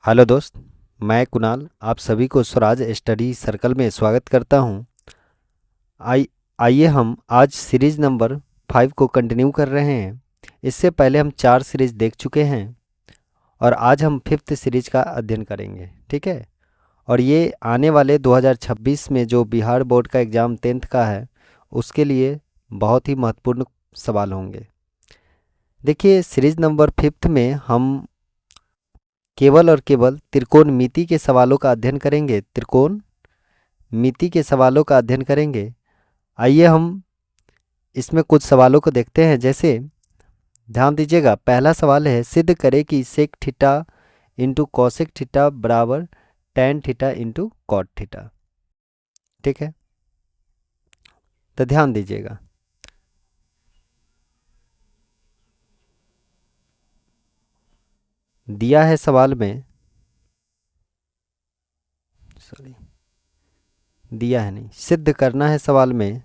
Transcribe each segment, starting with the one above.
Hello दोस्त। मैं कुणाल आप सभी को स्वराज स्टडी सर्कल में स्वागत करता हूं। आइ आइए हम आज सीरीज नंबर 5 को कंटिन्यू कर रहे हैं। इससे पहले हम 4 सीरीज देख चुके हैं और आज हम 5th सीरीज का अध्ययन करेंगे। ठीक है। और ये आने वाले 2026 में जो बिहार बोर्ड का एग्ज़ाम 10th का है उसके लिए बहुत ही महत्वपूर्ण सवाल होंगे। देखिए सीरीज नंबर 5th में हम केवल और केवल त्रिकोणमिति के सवालों का अध्ययन करेंगे। त्रिकोणमिति के सवालों का अध्ययन करेंगे। आइए हम इसमें कुछ सवालों को देखते हैं। जैसे ध्यान दीजिएगा, पहला सवाल है सिद्ध करें कि sec theta into cosec theta बराबर tan theta into cot theta. ठीक है, तो ध्यान दीजिएगा। दिया है सवाल में, सॉरी दिया है नहीं, सिद्ध करना है सवाल में,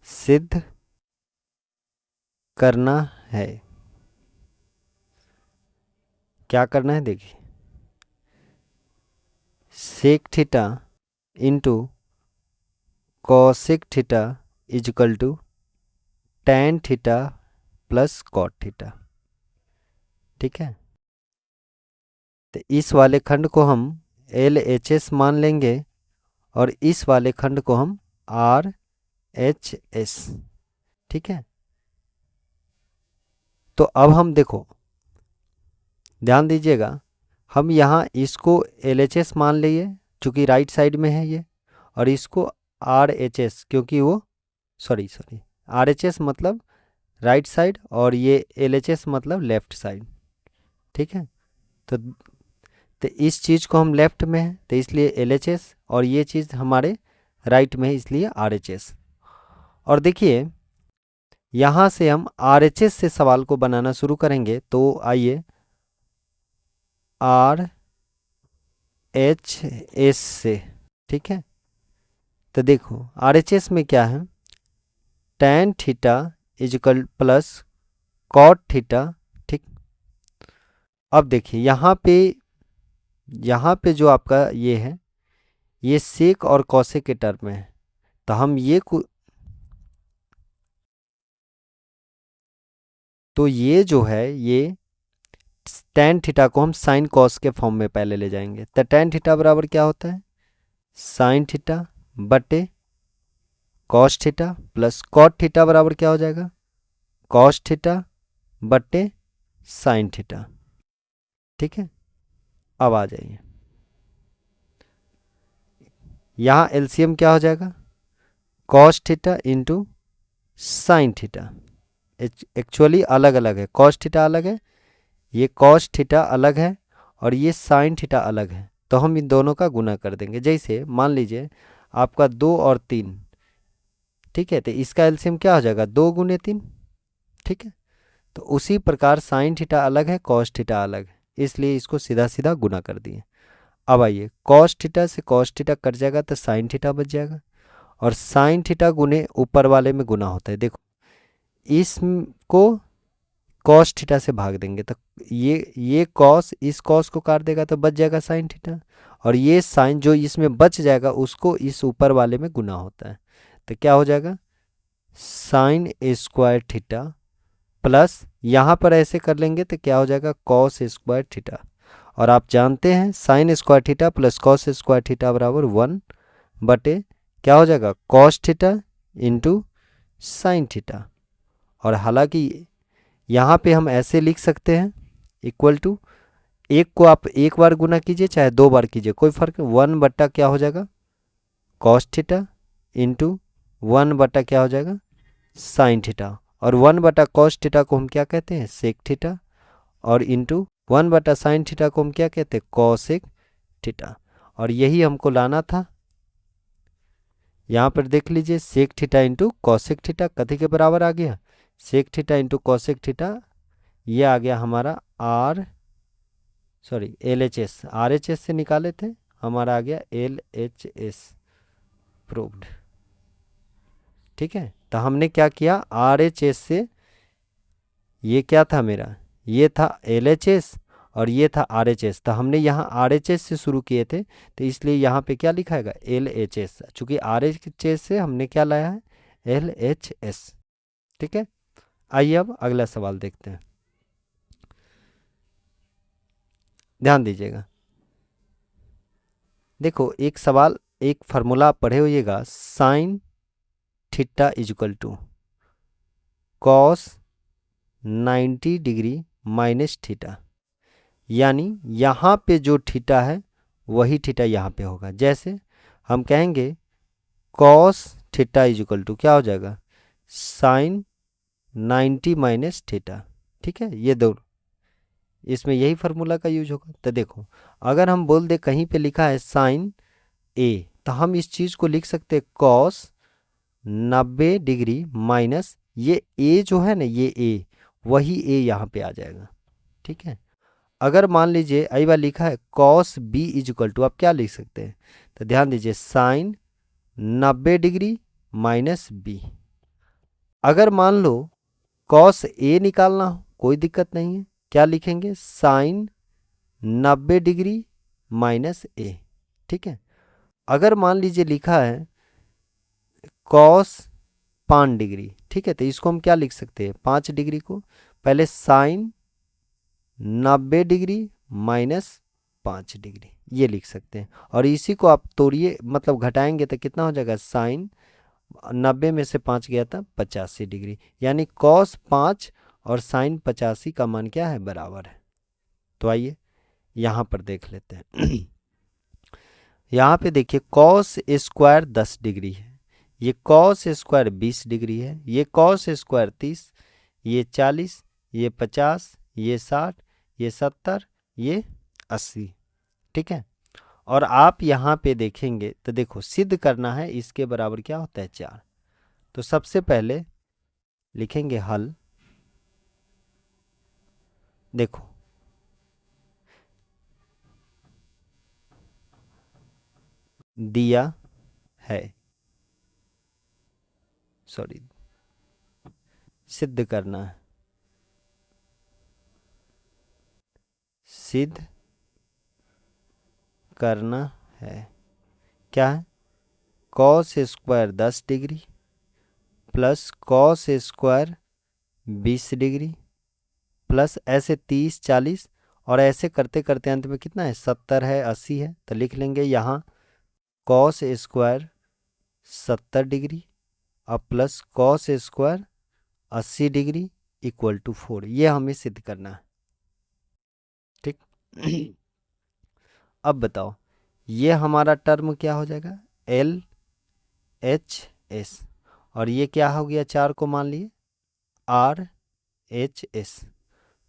सिद्ध करना है। क्या करना है देखिए, sec theta into cosec theta is equal to tan theta plus cot theta. ठीक है, तो इस वाले खंड को हम एल एच एस मान लेंगे और इस वाले खंड को हम आर एच एस। ठीक है, तो अब हम देखो, ध्यान दीजिएगा, हम यहाँ इसको एल एच एस मान लिए चूँकि राइट साइड में है ये, और इसको आर एच एस क्योंकि वो सॉरी आर एच एस मतलब राइट साइड और ये एल एच एस मतलब लेफ्ट साइड। ठीक है, तो इस चीज़ को हम लेफ्ट में है तो इसलिए एल एच एस, और ये चीज़ हमारे राइट में है इसलिए आर एच एस। और देखिए यहाँ से हम आर एच एस से सवाल को बनाना शुरू करेंगे। तो आइए आर एच एस से, ठीक है, तो देखो आर एच एस में क्या है, tan theta is equal plus cot theta. ठीक, अब देखिए यहाँ पे जो आपका ये है, ये सेक और कॉसेक के टर्म में है, तो हम तो ये जो है ये टैन थीटा को हम साइन कॉस के फॉर्म में पहले ले जाएंगे। तो टैन थीटा बराबर क्या होता है, साइन थीटा बटे cos theta plus cot theta बराबर क्या हो जाएगा, कॉस थीटा बटे साइन थीटा। ठीक है, अब आ जाइए, यहाँ एलसीएम क्या हो जाएगा, cos theta into sine theta. Actually अलग अलग है, कॉस थीटा अलग है, ये कॉस थीटा अलग है और ये साइन थीटा अलग है, तो हम इन दोनों का गुना कर देंगे। जैसे मान लीजिए आपका 2 और 3, ठीक है, तो इसका एलसीएम क्या हो जाएगा, 2 गुने 3। ठीक है, तो उसी प्रकार साइन थीटा अलग है, कॉस थीटा अलग है, इसलिए इसको सीधा सीधा गुना कर दिए। अब आइए कॉस थीटा से कॉस थीटा कट जाएगा तो साइन थीटा बच जाएगा, और साइन थीटा गुने ऊपर वाले में गुना होता है। देखो इसको कॉस थीटा से भाग देंगे तो ये कॉस इस कॉस को काट देगा तो बच जाएगा साइन थीटा, और ये साइन जो इसमें बच जाएगा उसको इस ऊपर वाले में गुना होता है, तो क्या हो जाएगा साइन स्क्वायर थीटा प्लस यहाँ पर ऐसे कर लेंगे तो क्या हो जाएगा कॉस स्क्वायर थीटा। और आप जानते हैं sign square theta plus cos square theta बराबर 1 बटे क्या हो जाएगा cos theta into sine theta. और हालांकि यहाँ पे हम ऐसे लिख सकते हैं इक्वल टू, एक को आप एक बार गुना कीजिए चाहे 2 बार कीजिए कोई फर्क, 1 बट्टा क्या हो जाएगा कॉस थीटा इंटू 1 बट्टा क्या हो जाएगा साइन थीटा, और 1 बटा कॉस थीटा को हम क्या कहते हैं सेक थीटा, और इंटू 1 बटा साइन थीटा को हम क्या कहते हैं कॉसेक थीटा। और यही हमको लाना था। यहाँ पर देख लीजिए sec theta into cosec theta कथी के बराबर आ गया, sec theta into cosec theta, ये आ गया हमारा L H S, R H S से निकाले थे, हमारा आ गया एल एच एस प्रूव्ड। ठीक है, तो हमने क्या किया आर एच एस से, ये क्या था मेरा, ये था एल एच एस, और ये था RHS, तो हमने यहाँ RHS से शुरू किए थे, तो इसलिए यहाँ पे क्या लिखाएगा LHS, चूँकि RHS से हमने क्या लाया है LHS। ठीक है, आइए अब अगला सवाल देखते हैं, ध्यान दीजिएगा। देखो एक सवाल, एक फार्मूला आप पढ़े होइएगा, sine theta equal to cos 90 degree minus theta, यानी यहाँ पे जो थीटा है वही थीटा यहाँ पे होगा। जैसे हम कहेंगे कॉस थीटा इजक्वल टू क्या हो जाएगा साइन 90 माइनस थीटा। ठीक है, ये दो, इसमें यही फार्मूला का यूज होगा। तो देखो अगर हम बोल दे कहीं पे लिखा है साइन ए, तो हम इस चीज़ को लिख सकते हैं कॉस 90 डिग्री माइनस ये ए जो है ना, ये ए, वही ए यहाँ पे आ जाएगा। ठीक है, अगर मान लीजिए आई बार लिखा है कॉस बी इजक्वल टू, आप क्या लिख सकते हैं, तो ध्यान दीजिए साइन 90 डिग्री माइनस बी। अगर मान लो कॉस ए निकालना हो, कोई दिक्कत नहीं है, क्या लिखेंगे साइन 90 डिग्री माइनस ए। ठीक है, अगर मान लीजिए लिखा है कॉस 5 डिग्री, ठीक है, तो इसको हम क्या लिख सकते हैं 5 डिग्री को पहले साइन 90 डिग्री माइनस 5 डिग्री, ये लिख सकते हैं। और इसी को आप तोड़िए, मतलब घटाएंगे तो कितना हो जाएगा साइन 90 में से 5 गया था 85 डिग्री, यानी कॉस 5 और साइन 85 का मान क्या है बराबर है। तो आइए यहाँ पर देख लेते हैं। यहाँ पे देखिए कॉस स्क्वायर 10 डिग्री है, ये कॉस स्क्वायर 20 डिग्री है, ये कॉस स्क्वायर 30, ये 40, ये 50, ये 60, ये 70, ये 80। ठीक है, और आप यहाँ पे देखेंगे तो देखो सिद्ध करना है इसके बराबर क्या होता है 4। तो सबसे पहले लिखेंगे हल। देखो दिया है, सॉरी, सिद्ध करना है, सिद्ध करना है, क्या है cos square 10 degree plus cos square 20 degree plus ऐसे 30 40, और ऐसे करते करते अंत में कितना है 70 है 80 है, तो लिख लेंगे यहाँ कॉस स्क्वायर 70 डिग्री और plus cos square 80 degree equal to 4, ये हमें सिद्ध करना है। ठीक। अब बताओ ये हमारा टर्म क्या हो जाएगा LHS, और ये क्या हो गया 4 को मान लिए RHS।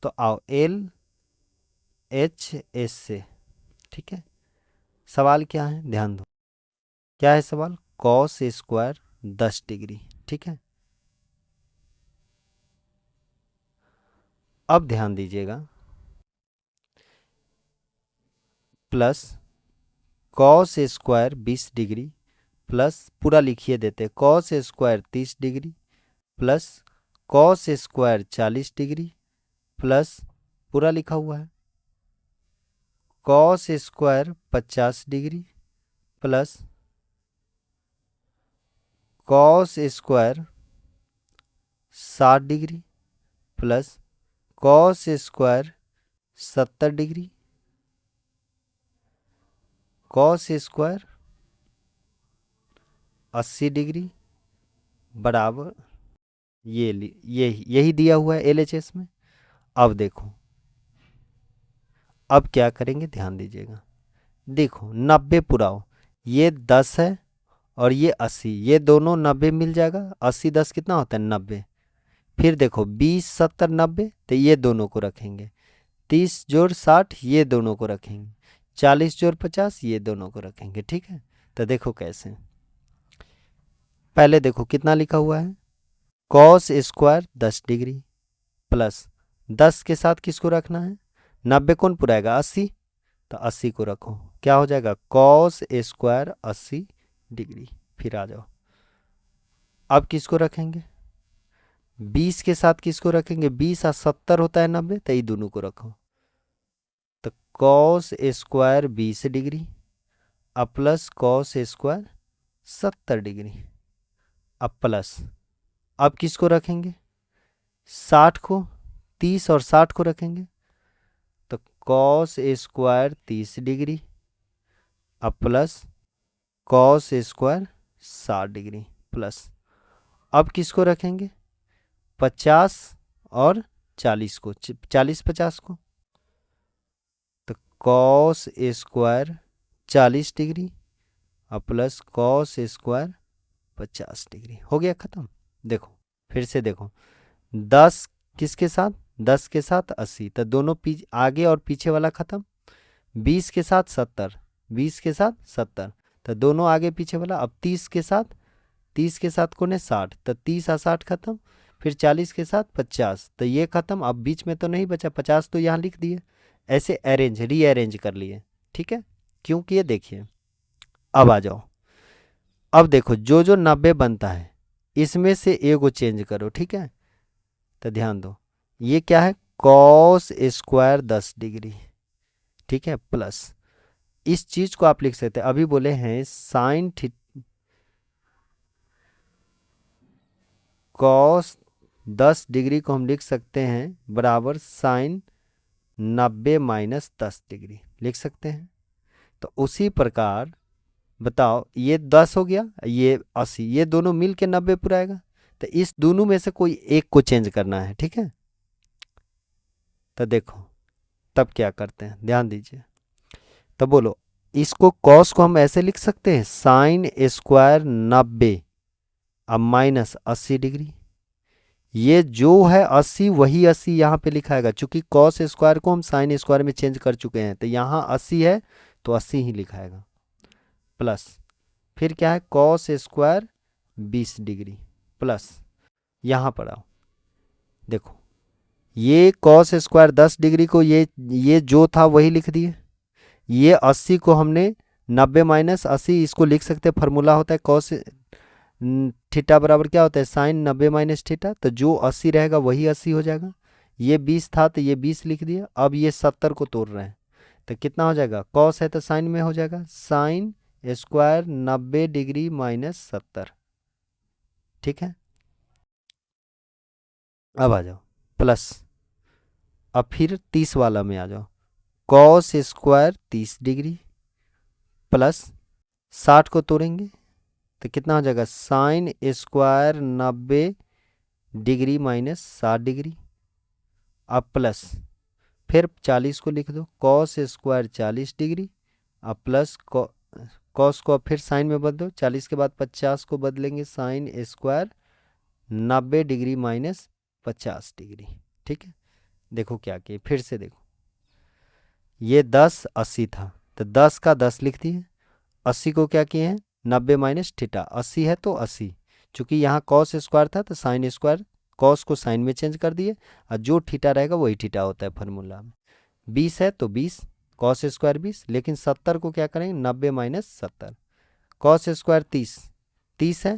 तो आओ LHS से, ठीक है, सवाल क्या है ध्यान दो, क्या है सवाल कॉस स्क्वायर 10 डिग्री। ठीक है, अब ध्यान दीजिएगा plus cos square 20 degree plus पूरा लिखिए देते cos square 30 degree plus cos square 40 degree plus पूरा लिखा हुआ है cos square 50 degree plus cos square 60 degree plus cos square 70 degree cos square 80 degree बराबर ये यही दिया हुआ है LHS में। अब देखो अब क्या करेंगे ध्यान दीजिएगा, देखो 90 पुराओ, ये 10 है और ये 80, ये दोनों 90 मिल जाएगा, 80 10 कितना होता है 90। फिर देखो 20 70 90, तो ये दोनों को रखेंगे, 30 जोड़ 60 ये दोनों को रखेंगे, 40 जोड़ 50 ये दोनों को रखेंगे। ठीक है, तो देखो कैसे, पहले देखो कितना लिखा हुआ है कॉस स्क्वायर 10 डिग्री प्लस 10 के साथ किसको रखना है 90 कौन पुराएगा 80, तो 80 को रखो, क्या हो जाएगा कॉस स्क्वायर 80 डिग्री। फिर आ जाओ अब किसको रखेंगे 20 के साथ किसको रखेंगे 20 और 70 होता है 90, तो ये दोनों को रखो, कॉस स्क्वायर 20 डिग्री अब प्लस कॉस स्क्वायर 70 डिग्री अब प्लस, अब किसको रखेंगे 60 को, 30 और 60 को रखेंगे तो कॉस स्क्वायर 30 डिग्री अब plus cos square 60 degree plus, अब किसको रखेंगे 50 और 40 को, 40 50 को, तो कॉस स्क्वायर 40 डिग्री और प्लस कॉस स्क्वायर 50 डिग्री। हो गया ख़त्म। देखो फिर से देखो, 10 किसके साथ, 10 के साथ 80, तो दोनों आगे और पीछे वाला ख़त्म। 20 के साथ 70, 20 के साथ 70, तो दोनों आगे पीछे वाला। अब 30 के साथ, 30 के साथ कोने 60, तो 30 और 60 खत्म। फिर 40 के साथ 50, तो ये खत्म। अब बीच में तो नहीं बचा, 50 तो यहाँ लिख दिए। ऐसे अरेंज रीअरेंज कर लिए, ठीक है। क्योंकि ये देखिए, अब आ जाओ, अब देखो जो जो 90 बनता है इसमें से ए को चेंज करो, ठीक है। तो ध्यान दो, ये क्या है कॉस स्क्वायर 10 डिग्री, ठीक है, प्लस इस चीज को आप लिख सकते हैं, अभी बोले हैं साइन कॉस 10 डिग्री को हम लिख सकते हैं बराबर साइन 90 माइनस 10 डिग्री लिख सकते हैं। तो उसी प्रकार बताओ, ये 10 हो गया, ये 80, ये दोनों मिल के 90 पूरा आएगा। तो इस दोनों में से कोई एक को चेंज करना है, ठीक है। तो देखो तब क्या करते हैं, ध्यान दीजिए। तो बोलो, इसको कॉस को हम ऐसे लिख सकते हैं साइन स्क्वायर 90 अब माइनस 80 डिग्री। ये जो है 80 वही 80 यहाँ पे लिखाएगा, चूंकि कॉस स्क्वायर को हम साइन स्क्वायर में चेंज कर चुके हैं। तो यहाँ 80 है तो 80 ही लिखाएगा प्लस, फिर क्या है कॉस स्क्वायर 20 डिग्री प्लस, यहाँ पर आओ देखो, ये कॉस स्क्वायर 10 डिग्री को ये जो था वही लिख दिए। ये 80 को हमने 90 माइनस 80 इसको लिख सकते, फार्मूला होता है कॉस थीटा बराबर क्या होता है साइन 90 माइनस थीटा। तो जो 80 रहेगा वही 80 हो जाएगा। ये 20 था तो ये 20 लिख दिया। अब ये 70 को तोड़ रहे हैं तो कितना हो जाएगा, कॉस है तो साइन में हो जाएगा साइन स्क्वायर 90 डिग्री माइनस 70, ठीक है। अब आ जाओ प्लस, अब फिर 30 वाला में आ जाओ, कॉस स्क्वायर 30 डिग्री प्लस 60 को तोड़ेंगे तो कितना हो जाएगा sine square 90 degree minus 60 degree अब प्लस, फिर 40 को लिख दो कॉस स्क्वायर 40 डिग्री अब प्लस कॉस को अब फिर साइन में बदलो, 40 के बाद 50 को बदलेंगे sine square 90 degree minus 50 degree, ठीक है। देखो क्या किए, फिर से देखो, ये 10 80 था तो 10 का 10 लिख दिए, 80 को क्या किए हैं 90 माइनस थीटा, 80 है तो 80, चूंकि यहाँ कॉस स्क्वायर था तो साइन स्क्वायर कॉस को साइन में चेंज कर दिए और जो थीटा रहेगा वही थीटा होता है फार्मूला में। 20 है तो 20 कॉस स्क्वायर 20, लेकिन 70 को क्या करेंगे 90 माइनस 70, कॉस स्क्वायर 30, 30 है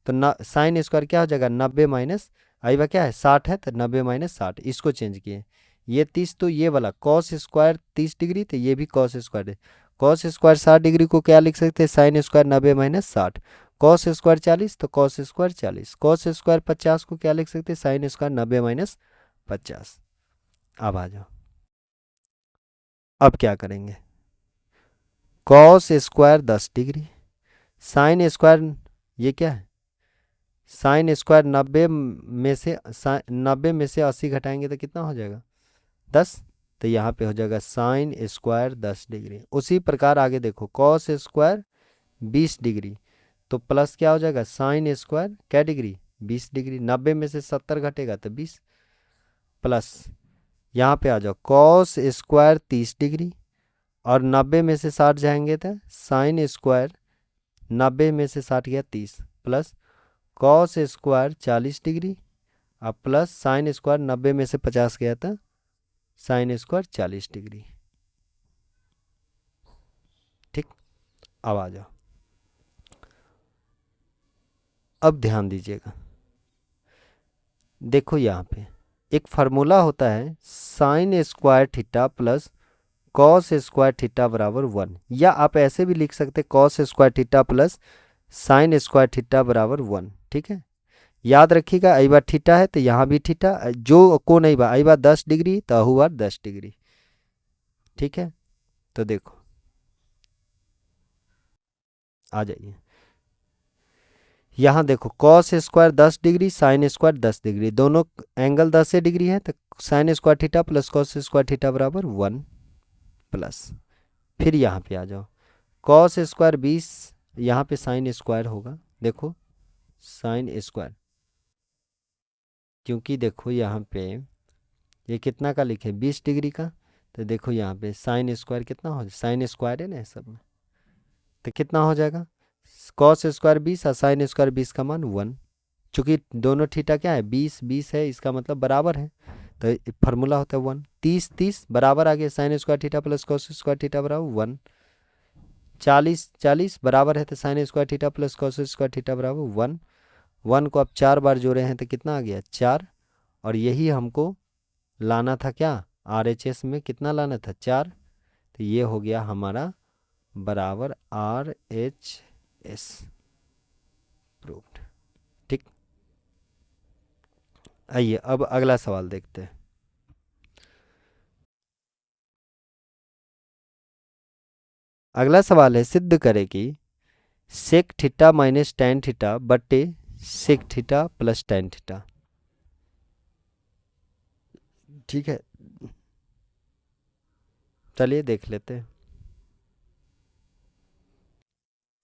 तो साइन स्क्वायर क्या हो जाएगा 90 माइनस आई क्या है 60 है तो 90 माइनस 60, इसको चेंज किए। ये 30 तो ये वाला कॉस स्क्वायर 30 डिग्री तो ये भी कॉस स्क्वायर है, कॉस स्क्वायर 60 डिग्री को क्या लिख सकते हैं sine square 90 minus 60, cos square 40 तो कॉस स्क्वायर 40, कॉस स्क्वायर 50 को क्या लिख सकते हैं साइन स्क्वायर 90 माइनस 50। अब आ जाओ, अब क्या करेंगे, cos square 10 degree sine square ये क्या है साइन स्क्वायर 90 में से 80 घटाएंगे तो कितना हो जाएगा 10, तो यहाँ पे हो जाएगा साइन स्क्वायर 10 डिग्री। उसी प्रकार आगे देखो कॉस स्क्वायर 20 डिग्री तो प्लस क्या हो जाएगा साइन स्क्वायर क्या डिग्री 20 डिग्री, 90 में से 70 घटेगा तो 20 प्लस, यहाँ पे आ जाओ कॉस स्क्वायर 30 डिग्री और 90 में से 60 जाएंगे तो साइन स्क्वायर 90 में से 60 गया 30 प्लस कॉस स्क्वायर 40 डिग्री अब प्लस साइन स्क्वायर 90 में से 50 गया था साइन स्क्वायर 40 डिग्री, ठीक। अब आ जाओ, अब ध्यान दीजिएगा, देखो यहाँ पे एक फार्मूला होता है sine square theta plus cos square theta बराबर 1, या आप ऐसे भी लिख सकते cos square theta plus sign square theta बराबर 1। ठीक है, याद रखिएगा आई बार थीटा है तो यहाँ भी थीटा, जो को नहीं बा आई बार 10 डिग्री तो अहू बार 10 डिग्री। ठीक है, तो देखो आ जाइए, यहाँ देखो cos square 10 degree sine square 10 degree, दोनों एंगल 10 डिग्री है, तो sign square theta plus cos square theta बराबर 1 प्लस। फिर यहाँ पे आ जाओ, कॉस स्क्वायर 20, यहाँ पे साइन स्क्वायर होगा, देखो साइन स्क्वायर, क्योंकि देखो यहाँ पे ये कितना का लिखे 20 डिग्री का, तो देखो यहाँ पे साइन स्क्वायर कितना हो, साइन स्क्वायर है ना सब में, तो कितना हो जाएगा कॉस स्क्वायर 20 और साइन स्क्वायर 20 का मान 1। चूंकि दोनों थीटा क्या है 20 20 है, इसका मतलब बराबर है, तो फार्मूला होता है 1। 30 30 बराबर आ गया, sign square theta plus cos square theta बराबर 1। 40 40 बराबर है, तो sign square theta plus cos square theta बराबर 1। 1 को आप 4 बार जोड़े हैं तो कितना आ गया 4, और यही हमको लाना था क्या, RHS में कितना लाना था 4, तो ये हो गया हमारा बराबर RHS प्रूव्ड। ठीक, आइए अब अगला सवाल देखते हैं। अगला सवाल है, सिद्ध करें कि sec theta minus tan theta बटे sec theta plus tan theta. ठीक है, चलिए देख लेते हैं,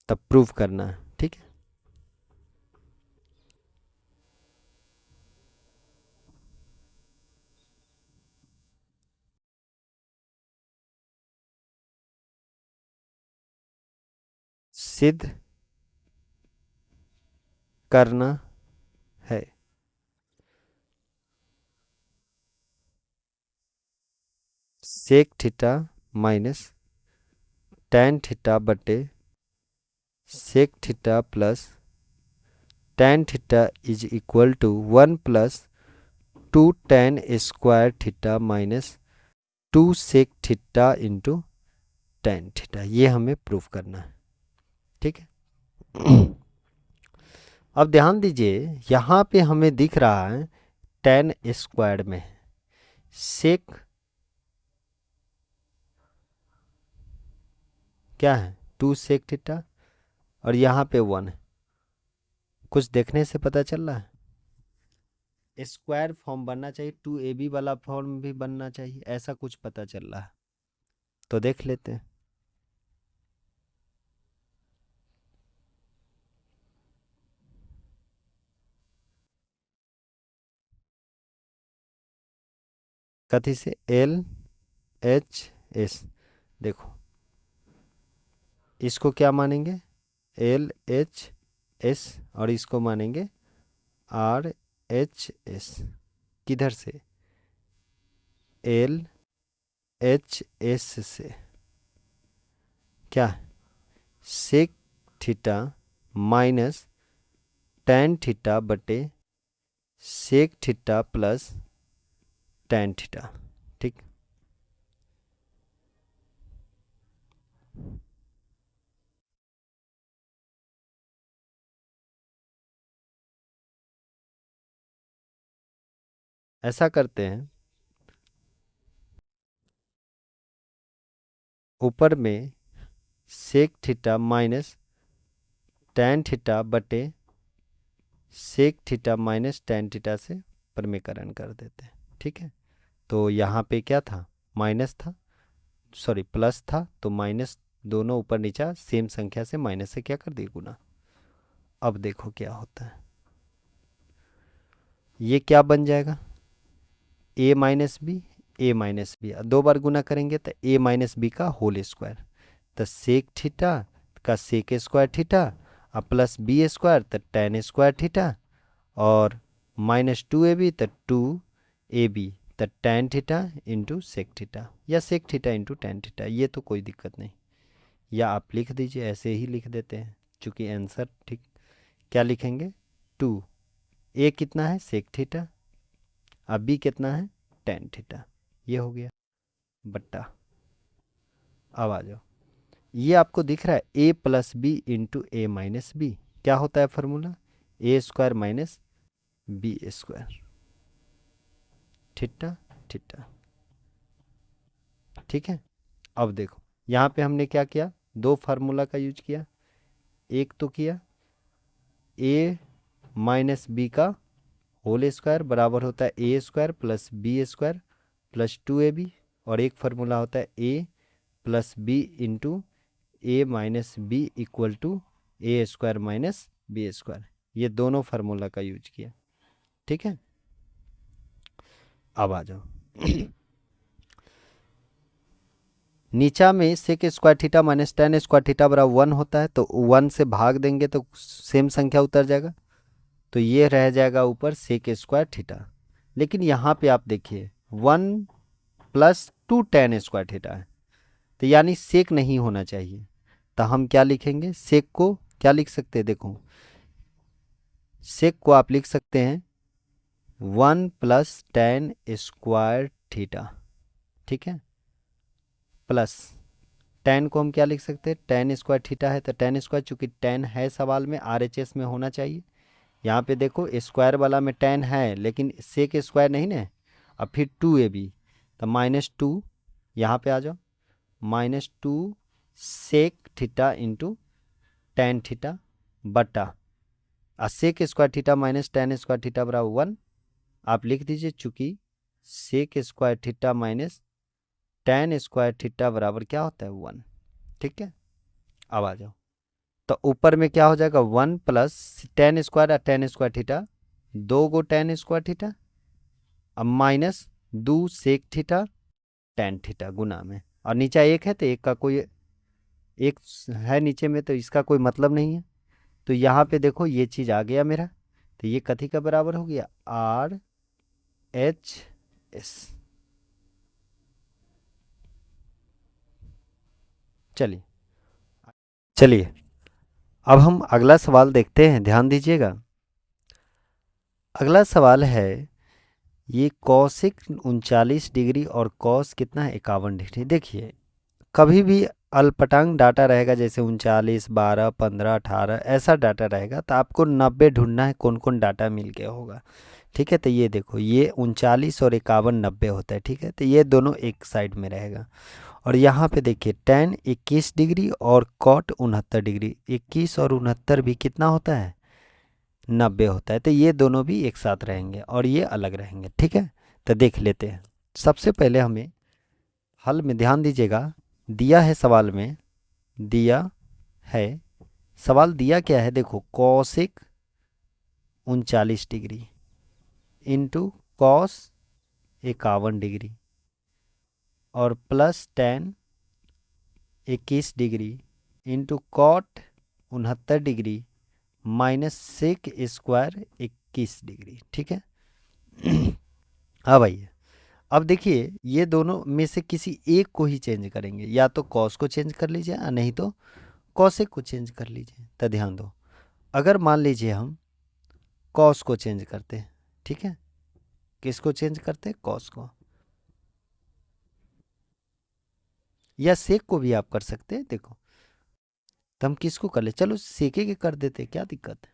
तब प्रूव करना है। ठीक है, सिद्ध करना है sec theta minus tan theta बटे sec theta plus tan theta is equal to 1 plus 2 tan square theta minus 2 sec theta into tan theta, ये हमें प्रूफ करना है। ठीक है, अब ध्यान दीजिए यहाँ पे हमें दिख रहा है टेन स्क्वायर में सेक क्या है 2 सेक थीटा, और यहाँ पे 1 है, कुछ देखने से पता चल रहा है स्क्वायर फॉर्म बनना चाहिए, 2AB वाला फॉर्म भी बनना चाहिए, ऐसा कुछ पता चल रहा है, तो देख लेते हैं। कथी से LHS, देखो इसको क्या मानेंगे LHS, और इसको मानेंगे RHS। किधर से LHS से क्या है sec theta minus tan theta बटे sec theta plus tan theta. ठीक, ऐसा करते हैं, ऊपर में sec theta minus tan theta बटे sec theta minus tan theta से प्रमेयकरण कर देते हैं। ठीक है, तो यहाँ पे क्या था माइनस था, सॉरी प्लस था, तो माइनस दोनों ऊपर नीचा सेम संख्या से माइनस से क्या कर दिए गुना। अब देखो क्या होता है, ये क्या बन जाएगा a minus b, a minus b, दो बार गुना करेंगे तो a माइनस बी का होल स्क्वायर, तो सेक थीटा का सेक स्क्वायर थीटा और प्लस बी स्क्वायर तो टेन स्क्वायर थीटा, और माइनस 2AB तो 2AB तो tan theta into sec theta, या sec theta into tan theta, ये तो कोई दिक्कत नहीं, या आप लिख दीजिए ऐसे ही लिख देते हैं, चूँकि आंसर ठीक क्या लिखेंगे 2, ए कितना है सेक थीटा और बी कितना है टेन थीटा, ये हो गया बट्टा अब आ जाओ, ये आपको दिख रहा है a plus b into A minus B, क्या होता है formula, a square minus b square, theta theta. ठीक है, अब देखो यहाँ पे हमने क्या किया, दो फार्मूला का यूज किया। एक तो किया ए माइनस बी का होल स्क्वायर बराबर होता है a square plus b square plus 2ab, और एक फार्मूला होता है a plus b into A minus b equal to a square minus b square. ये दोनों फार्मूला का यूज किया। ठीक है, अब आ जाओ नीचा में sec square theta minus tan square theta बराबर 1 होता है, तो 1 से भाग देंगे तो सेम संख्या उतर जाएगा, तो ये रह जाएगा ऊपर सेक स्क्वायर थीटा। लेकिन यहाँ पे आप देखिए 1 प्लस 2 टेन स्क्वायर थीटा है, तो यानी सेक नहीं होना चाहिए। तो हम क्या लिखेंगे, सेक को क्या लिख सकते हैं, देखो सेक को आप लिख सकते हैं 1 प्लस टेन स्क्वायर थीटा। ठीक है, प्लस टेन को हम क्या लिख सकते हैं, टेन स्क्वायर थीटा है तो टेन स्क्वायर, चूंकि टेन है सवाल में आरएचएस में होना चाहिए। यहाँ पे देखो स्क्वायर वाला में टेन है लेकिन सेक स्क्वायर नहीं ना, अब फिर 2ab, तो -2, यहाँ पे आ जाओ -2 sec theta into tan theta बटा sec square theta minus tan square theta बराबर 1, आप लिख दीजिए, चूंकि sec square theta minus tan square theta बराबर क्या होता है 1। ठीक है, अब आ जाओ, तो ऊपर में क्या हो जाएगा 1 plus tan square tan square theta, 2 tan square theta, अब minus 2 sec theta tan theta गुना में, और नीचे एक है तो एक का कोई एक है नीचे में तो इसका कोई मतलब नहीं है, तो यहाँ पे देखो ये चीज़ आ गया मेरा, तो ये कथी का बराबर हो गया आर एच एस। चलिए चलिए अब हम अगला सवाल देखते हैं, ध्यान दीजिएगा। अगला सवाल है, ये कौशिक 39 डिग्री और कौस कितना है 51 डिग्री। देखिए कभी भी अल्पतंग डाटा रहेगा, जैसे 39 12 15 18 ऐसा डाटा रहेगा, तो आपको 90 ढूंढना है कौन कौन डाटा मिल गया होगा। ठीक है, तो ये देखो ये 39 और 51 90 होता है। ठीक है, तो ये दोनों एक साइड में रहेगा, और यहाँ पे देखिए tan 21 डिग्री और cot 69 डिग्री, 21 और 69 भी कितना होता है 90 होता है, तो ये दोनों भी एक साथ रहेंगे और ये अलग रहेंगे। ठीक है, तो देख लेते हैं। सबसे पहले हमें हल में ध्यान दीजिएगा, दिया है सवाल में, दिया है सवाल दिया क्या है, देखो cosec 39 degree into cos 51 degree और plus tan 21 degree into cot 69 degree minus sec square 21 degree. ठीक है अब आइए, अब देखिए ये दोनों में से किसी एक को ही चेंज करेंगे, या तो कॉस को चेंज कर लीजिए या नहीं तो कॉसेक को चेंज कर लीजिए। तो ध्यान दो, अगर मान लीजिए हम कॉस को चेंज करते हैं, ठीक है, किसको चेंज करते हैं, कॉस को, या सेक को भी आप कर सकते हैं। देखो तो हम किसको कर ले, चलो सेके के कर देते, क्या दिक्कत है।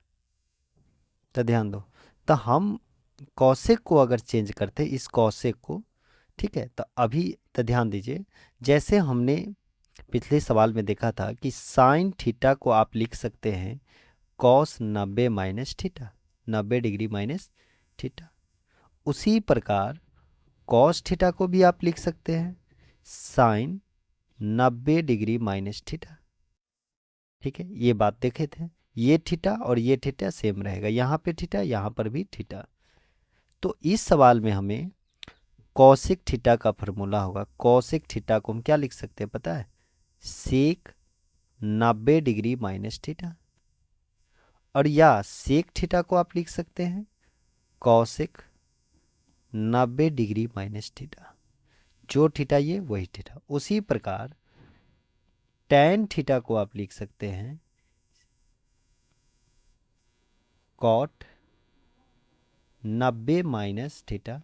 तो ध्यान दो, तो हम कौशिक को अगर चेंज करते इस कौशिक को, ठीक है, तो अभी तो ध्यान दीजिए, जैसे हमने पिछले सवाल में देखा था कि साइन थीटा को आप लिख सकते हैं cos 90 minus theta, 90 degree minus theta, उसी प्रकार कॉस थीटा को भी आप लिख सकते हैं साइन 90 डिग्री माइनस थीटा। ठीक है, ये बात देखे थे, ये थीटा और ये थीटा सेम रहेगा, यहाँ पे थीटा यहाँ पर भी थीटा। तो इस सवाल में हमें कौशिक थीटा का फॉर्मूला होगा, कौशिक थीटा को हम क्या लिख सकते हैं पता है, सेक 90 डिग्री माइनस थीटा, और या सेक थीटा को आप लिख सकते हैं कौशिक 90 डिग्री माइनस थीटा, जो थीटा ये वही थीटा। उसी प्रकार टैन थीटा को आप लिख सकते हैं कॉट 90 माइनस थीटा,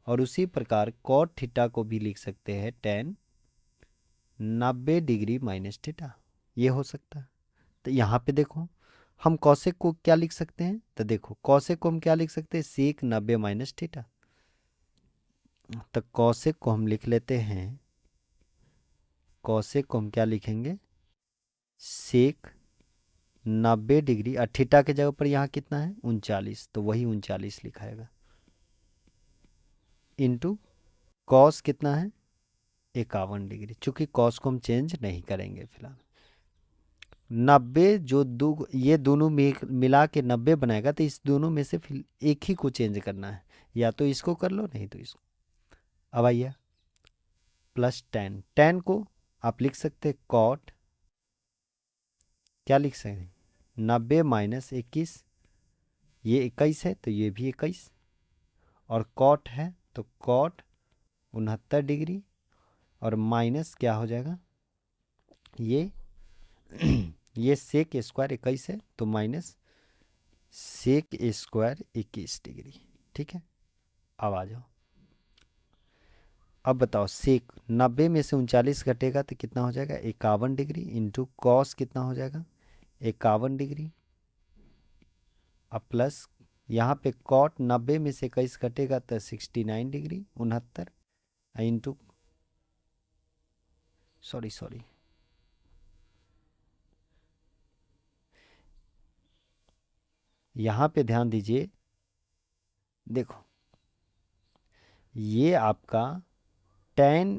और उसी प्रकार कॉट थीटा को भी लिख सकते हैं टैन 90 डिग्री माइनस थीटा, ये हो सकता है। तो यहाँ पे देखो हम कौशिक को क्या लिख सकते हैं, तो देखो कौशिक को हम क्या लिख सकते हैं, सेक 90 माइनस थीटा। तो कौशिक को हम लिख लेते हैं, कौशिक को हम क्या लिखेंगे, सेक 90 डिग्री, और थीटा के जगह पर यहाँ कितना है 39, तो वही 39 लिखाएगा, इंटू कॉस कितना है 51 डिग्री, चूंकि कॉस को हम चेंज नहीं करेंगे फिलहाल। 90 जो ये दोनों मिला के 90 बनाएगा, तो इस दोनों में से फिर एक ही को चेंज करना है, या तो इसको कर लो नहीं तो इसको। अब आइए प्लस 10, 10 को आप लिख सकते हैं कॉट, क्या लिख सकते हैं 90 माइनस 21, ये 21 है तो ये भी 21, और कॉट है तो कॉट 69 डिग्री, और माइनस क्या हो जाएगा ये ये सेक स्क्वायर 21 है तो माइनस सेक स्क्वायर 21 डिग्री। ठीक है, अब आ जाओ, अब बताओ सेक 90 में से 39 घटेगा तो कितना हो जाएगा 51 डिग्री, इंटू कॉस कितना हो जाएगा 51 डिग्री, अब प्लस यहाँ पे कॉट 90 में से 21 घटेगा तो 69 डिग्री 69, इंटू सॉरी यहाँ पे ध्यान दीजिए, देखो ये आपका tan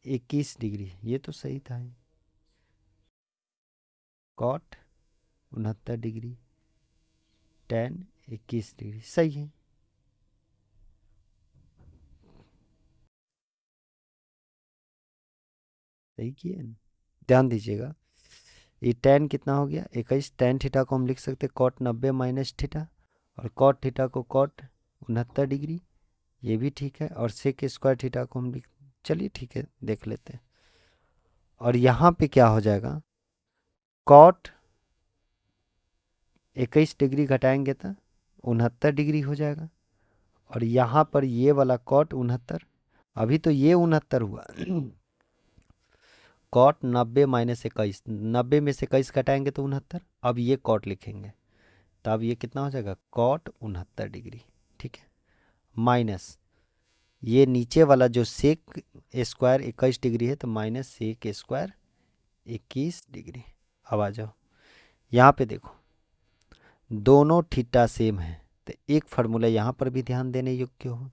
21 डिग्री, ये तो सही था, कॉट 69 डिग्री tan 21 डिग्री सही है। सही किया ना, ध्यान दीजिएगा, ये tan कितना हो गया 21, tan थीटा को हम लिख सकते हैं कॉट 90 माइनस थीटा, और कॉट थीटा को कॉट 69 डिग्री, ये भी ठीक है, और सेक स्क्वायर थीटा को हम लिख, चलिए ठीक है देख लेते हैं। और यहाँ पे क्या हो जाएगा, कॉट 21 डिग्री घटाएंगे तो 69 डिग्री हो जाएगा, और यहाँ पर ये वाला कॉट 69, अभी तो ये 69 हुआ कॉट 90 माइनस 21, 90 में से 21 घटाएंगे तो 69, अब ये कॉट लिखेंगे तो अब ये कितना हो जाएगा कॉट 69 डिग्री। ठीक है, माइनस ये नीचे वाला जो सेक स्क्वायर 21 डिग्री है तो माइनस सेक स्क्वायर 21 डिग्री। अब आ जाओ यहाँ पे देखो दोनों थीटा सेम है, तो एक फार्मूला यहाँ पर भी ध्यान देने योग्य हो,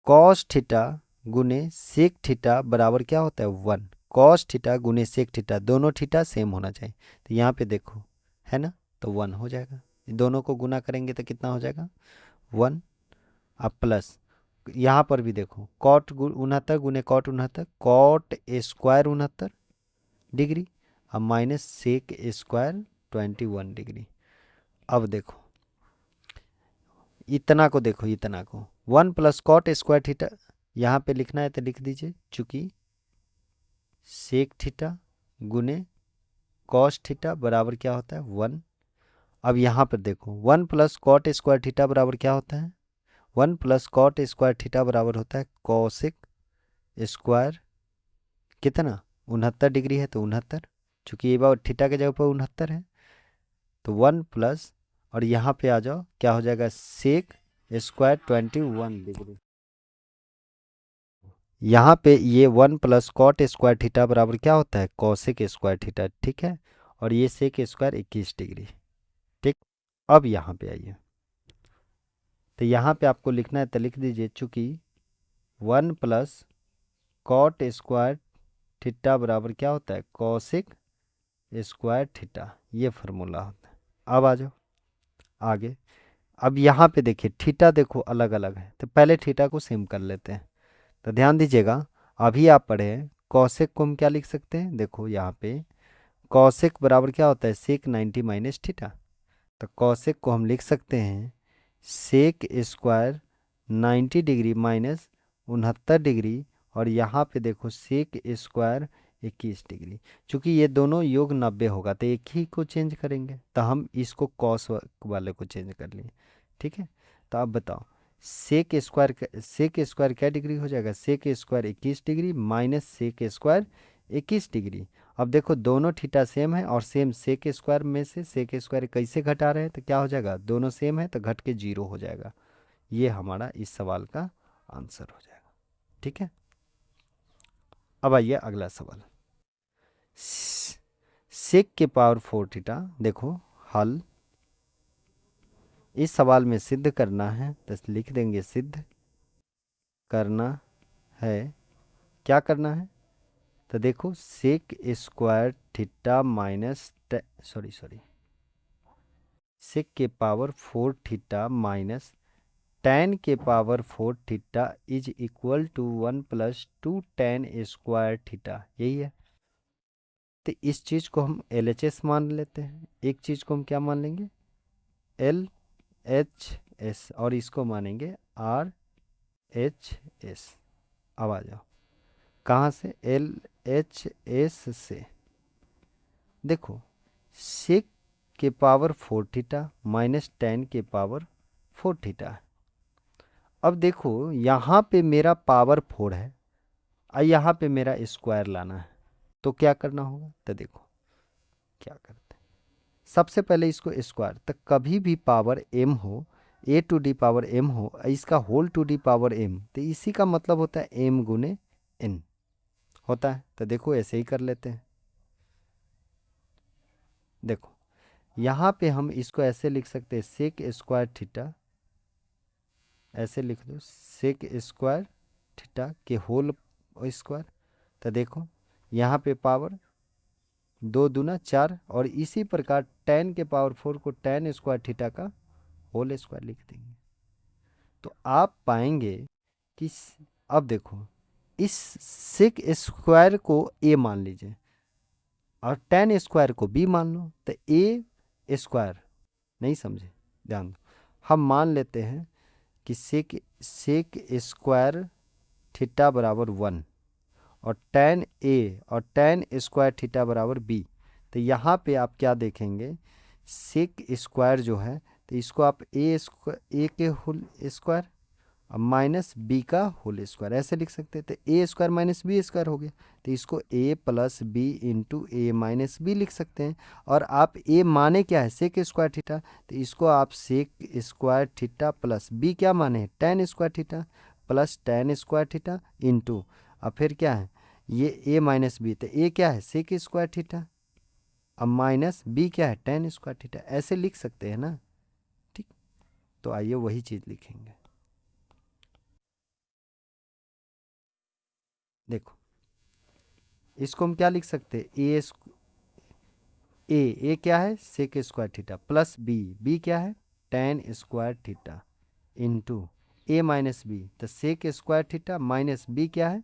कॉस थीटा गुने सेक थीटा बराबर क्या होता है 1, कॉस थीटा गुने सेक थीटा, दोनों थीटा सेम होना चाहिए, तो यहाँ पे देखो है ना, तो 1 हो जाएगा, दोनों को गुना करेंगे तो कितना हो जाएगा 1, अब प्लस यहाँ पर भी देखो कॉट 69 गुने कॉट 69, कॉट स्क्वायर 69 डिग्री, अब माइनस सेक स्क्वायर 21 डिग्री। अब देखो इतना को देखो, इतना को 1 प्लस कॉट स्क्वायर थीटा यहाँ पे लिखना है तो लिख दीजिए, चूंकि सेक थीटा गुने कॉस थीटा बराबर क्या होता है 1। अब यहाँ पर देखो 1 प्लस कॉट स्क्वायर थीटा बराबर क्या होता है, 1 प्लस कॉट स्क्वायर थीटा बराबर होता है कॉसिक स्क्वायर कितना 69 डिग्री है तो 69, चूंकि ये बार थीटा के जगह पर 69 है, तो 1 प्लस, और यहाँ पे आ जाओ क्या हो जाएगा सेक स्क्वायर 21 डिग्री। यहाँ पे ये 1 प्लस कॉट स्क्वायर थीटा बराबर क्या होता है कॉसिक स्क्वायर थीटा। ठीक है, और ये सेक स्क्वायर 21 डिग्री। ठीक, अब यहाँ पे आइए, तो यहाँ पे आपको लिखना है तो लिख दीजिए, चूंकि 1 प्लस कॉट स्क्वायर थीटा बराबर क्या होता है कॉसिक स्क्वायर थीटा, ये फार्मूला होता है। अब आ जाओ आगे, अब यहाँ पे देखिए थीटा देखो अलग अलग है, तो पहले थीटा को सेम कर लेते हैं। तो ध्यान दीजिएगा, अभी आप पढ़े कॉसेक को हम क्या लिख सकते हैं, देखो यहाँ पे कॉसेक बराबर क्या होता है सेक 90 माइनस थीटा, तो कॉसेक को हम लिख सकते हैं sec square 90 degree minus 69 degree, और यहाँ पे देखो सेक स्क्वायर 21 डिग्री, चूंकि ये दोनों योग 90 होगा तो एक ही को चेंज करेंगे, तो हम इसको कॉस वाले को चेंज कर लिए। ठीक है, तो अब बताओ सेक स्क्वायर क्या डिग्री हो जाएगा, sec square 21 degree minus sec square 21 degree. अब देखो दोनों थीटा सेम है और सेम सेक स्क्वायर में से सेक स्क्वायर कैसे घटा रहे हैं, तो क्या हो जाएगा, दोनों सेम है तो घट के 0 हो जाएगा। ये हमारा इस सवाल का आंसर हो जाएगा। ठीक है, अब आइए अगला सवाल। सेक के पावर 4 थीटा, देखो हल। इस सवाल में सिद्ध करना है तो लिख देंगे सिद्ध करना है। क्या करना है, तो देखो sec square theta minus sorry sec के पावर 4 थीटा माइनस tan के power 4 theta is equal to 1 plus 2 tan square theta, यही है। तो इस चीज को हम LHS मान लेते हैं, एक चीज को हम क्या मान लेंगे, LHS, और इसको मानेंगे RHS। अब आ जाओ कहाँ से, LHS से। देखो सेक के पावर 4 थीटा माइनस tan के पावर 4 थीटा है। अब देखो यहाँ पे मेरा पावर 4 है और यहाँ पे मेरा स्क्वायर लाना है, तो क्या करना होगा, तो देखो क्या करते हैं। सबसे पहले इसको स्क्वायर, तो कभी भी पावर m हो, a to the power m हो, इसका whole to the power m, तो इसी का मतलब होता है m गुने n होता है। तो देखो ऐसे ही कर लेते हैं। देखो यहाँ पे हम इसको ऐसे लिख सकते हैं, सेक स्क्वायर थीटा, ऐसे लिख दो सेक स्क्वायर थीटा के होल स्क्वायर। तो देखो यहाँ पे पावर 2 दूना 4, और इसी प्रकार tan के पावर 4 को tan स्क्वायर थीटा का होल स्क्वायर लिख देंगे। तो आप पाएंगे कि अब देखो इस सेक स्क्वायर को a मान लीजिए और tan स्क्वायर को b मान लो, तो a स्क्वायर, नहीं समझे, ध्यान दो, हम मान लेते हैं कि सेक स्क्वायर थीटा बराबर 1 और tan a और tan स्क्वायर थीटा बराबर b। तो यहाँ पे आप क्या देखेंगे, सेक स्क्वायर जो है तो इसको आप ए के होल स्क्वायर और माइनस बी का होल स्क्वायर ऐसे लिख सकते हैं। तो ए स्क्वायर माइनस बी स्क्वायर हो गया, तो इसको ए प्लस बी इंटू ए माइनस बी लिख सकते हैं। और आप ए माने क्या है, सेक स्क्वायर थीटा, तो इसको आप sec square theta plus B क्या माने, tan square theta plus tan square theta into, और फिर क्या है ये ए माइनस बी, तो ए क्या है सेक स्क्वायर थीटा, अब माइनस बी क्या है tan स्क्वायर थीटा, ऐसे लिख सकते हैं ना। ठीक, तो आइए वही चीज़ लिखेंगे। देखो इसको हम क्या लिख सकते हैं, ए क्या है sec square theta plus B क्या है tan स्क्वायर थीटा इंटू ए माइनस बी, तो sec square theta minus B क्या है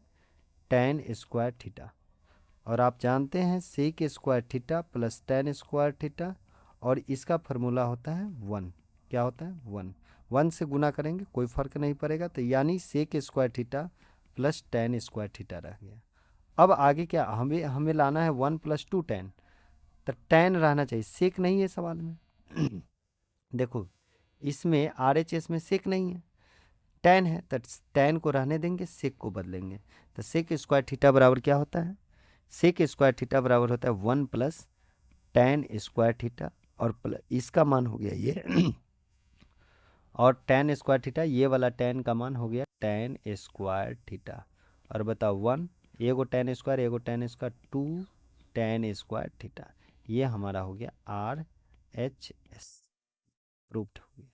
tan स्क्वायर थीटा। और आप जानते हैं sec square theta plus tan square theta, और इसका फार्मूला होता है 1, क्या होता है 1, 1 से गुना करेंगे कोई फर्क नहीं पड़ेगा, तो यानी sec square theta plus tan square theta रह गया। अब आगे क्या, हमें हमें लाना है 1 प्लस 2 tan, तो tan रहना चाहिए, सेक नहीं है सवाल में। देखो इसमें RHS में सेक नहीं है, tan है, तो tan को रहने देंगे, सेक को बदलेंगे। तो सेक स्क्वायर थीटा बराबर क्या होता है, सेक स्क्वायर थीटा बराबर होता है 1 प्लस tan स्क्वायर थीटा, और इसका मान हो गया ये और tan स्क्वायर थीटा, ये वाला tan का मान हो गया tan स्क्वायर थीटा। और बताओ 1, एगो tan स्क्वायर एगो tan square 2 tan square theta, ये हमारा हो गया RHS, प्रूफ्ड हो गया।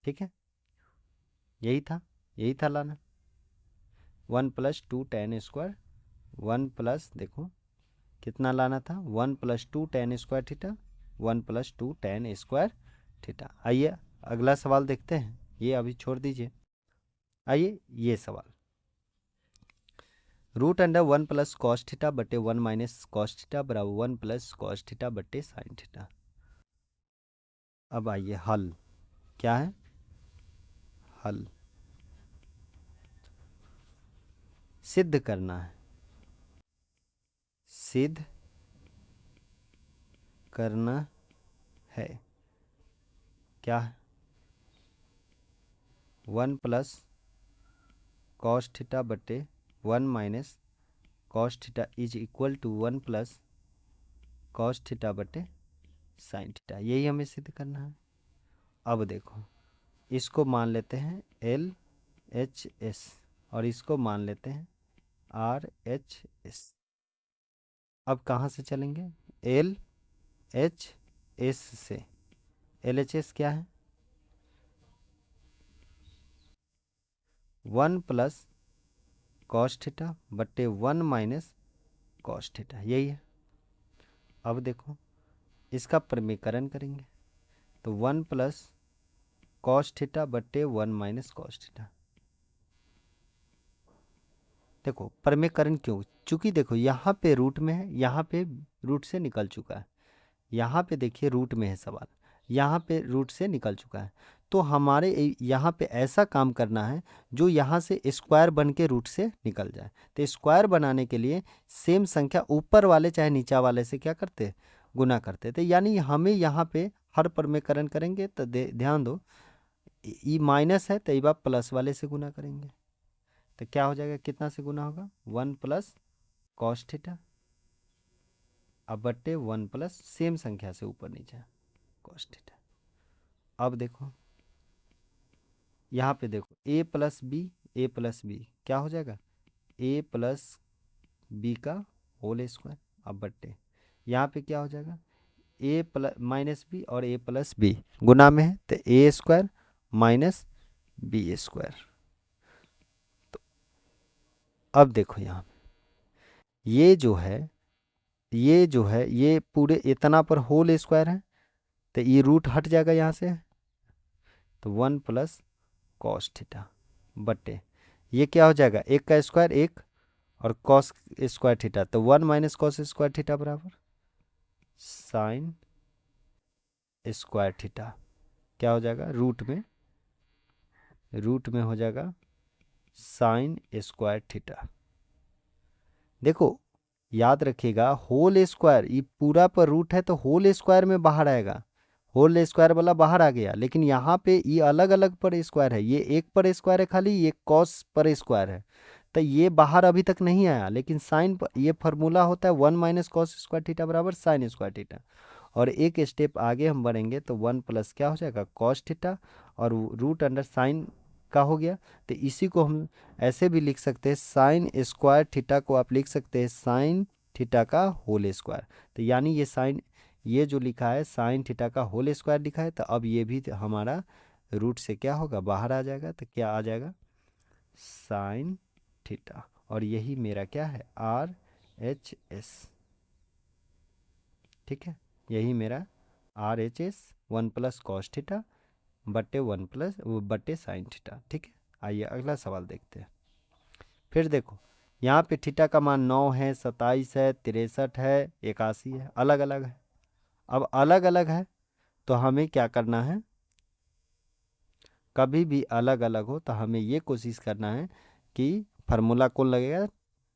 ठीक है, यही था लाना, 1 प्लस 2 tan स्क्वायर, 1 प्लस देखो कितना लाना था, 1 plus 2 tan square theta, 1 plus 2 tan square theta. आइए अगला सवाल देखते हैं, ये अभी छोड़ दीजिए। आइए ये सवाल, root under 1 plus cos theta बटे 1 माइनस कॉस थीटा बराबर 1 प्लस कॉस थीटा बटे साइन थीटा। अब आइए हल, क्या है हल, सिद्ध करना है, सिद्ध करना है, क्या है 1 प्लस कॉस थीटा बटे 1 minus cos theta is equal to 1 plus cos theta बटे साइन थीटा। यही हमें सिद्ध करना है। अब देखो, इसको मान लेते हैं एल एच एस और इसको मान लेते हैं आर एच एस। अब कहाँ से चलेंगे? एल एच एस से। एल एच एस क्या है? 1 प्लस कॉस थीटा बट्टे 1 माइनस कॉस थीटा, यही है। अब देखो, इसका प्रमीकरण करेंगे तो 1 प्लस कॉस थीटा बट्टे 1 माइनस कॉस थीटा। देखो प्रमीकरण क्यों? चूंकि देखो यहाँ पे रूट में है, यहाँ पे रूट से निकल चुका है। यहाँ पे देखिए रूट में है सवाल, यहाँ पे रूट से निकल चुका है। तो हमारे यहाँ पे ऐसा काम करना है जो यहाँ से स्क्वायर बन के रूट से निकल जाए। तो स्क्वायर बनाने के लिए सेम संख्या ऊपर वाले चाहे नीचा वाले से क्या करते? गुना करते थे। यानी हमें यहाँ पे हर प्रमीकरण करेंगे तो ध्यान दो, ई माइनस है तो ये बात प्लस वाले से गुना करेंगे तो क्या हो जाएगा? कितना से गुना होगा? 1 प्लस कॉस थीटा अब बट्टे 1 प्लस सेम संख्या से ऊपर नीचे कॉस थीटा। अब देखो यहाँ पे देखो ए प्लस बी क्या हो जाएगा? ए प्लस बी का होल स्क्वायर अब बट्टे यहाँ पे क्या हो जाएगा? ए प्लस माइनस बी और ए प्लस बी गुना में है तो ए स्क्वायर माइनस बी स्क्वायर। तो अब देखो यहाँ ये जो है ये पूरे इतना पर होल स्क्वायर है तो ये रूट हट जाएगा यहाँ से, तो 1 प्लस कॉस थीटा बट्टे ये क्या हो जाएगा? एक का स्क्वायर एक और कॉस स्क्वायर थीटा, तो 1 माइनस कॉस स्क्वायर थीटा बराबर साइन स्क्वायर थीटा। क्या हो जाएगा? रूट में हो जाएगा साइन स्क्वायर थीटा। देखो याद रखिएगा होल स्क्वायर ये पूरा पर रूट है तो होल स्क्वायर में बाहर आएगा, होल स्क्वायर वाला बाहर आ गया। लेकिन यहाँ पे ये अलग अलग पर स्क्वायर है, ये एक पर स्क्वायर है खाली, ये कॉस पर स्क्वायर है तो ये बाहर अभी तक नहीं आया। लेकिन साइन ये फार्मूला होता है 1 माइनस कॉस स्क्वायर थीटा बराबर साइन स्क्वायर थीटा। और एक स्टेप आगे हम बढ़ेंगे तो 1 प्लस क्या हो जाएगा? कॉस थीटा और रूट अंडर साइन का हो गया। तो इसी को हम ऐसे भी लिख सकते हैं, साइन स्क्वायर थीटा को आप लिख सकते हैं साइन थीटा का होल स्क्वायर। तो यानी ये जो लिखा है साइन थीटा का होल स्क्वायर लिखा है तो अब ये भी हमारा रूट से क्या होगा? बाहर आ जाएगा। तो क्या आ जाएगा? Sine theta. और यही मेरा क्या है? Are H S. ठीक है, यही मेरा are H S 1 plus cos theta बट्टे 1 प्लस बट्टे साइन थीटा। ठीक है, आइए अगला सवाल देखते हैं। फिर देखो यहाँ पे थीटा का मान 9 है, 27 है, 63 है, 81 है, अलग अलग है। अब अलग अलग है तो हमें क्या करना है? कभी भी अलग अलग हो तो हमें ये कोशिश करना है कि फार्मूला कौन लगेगा?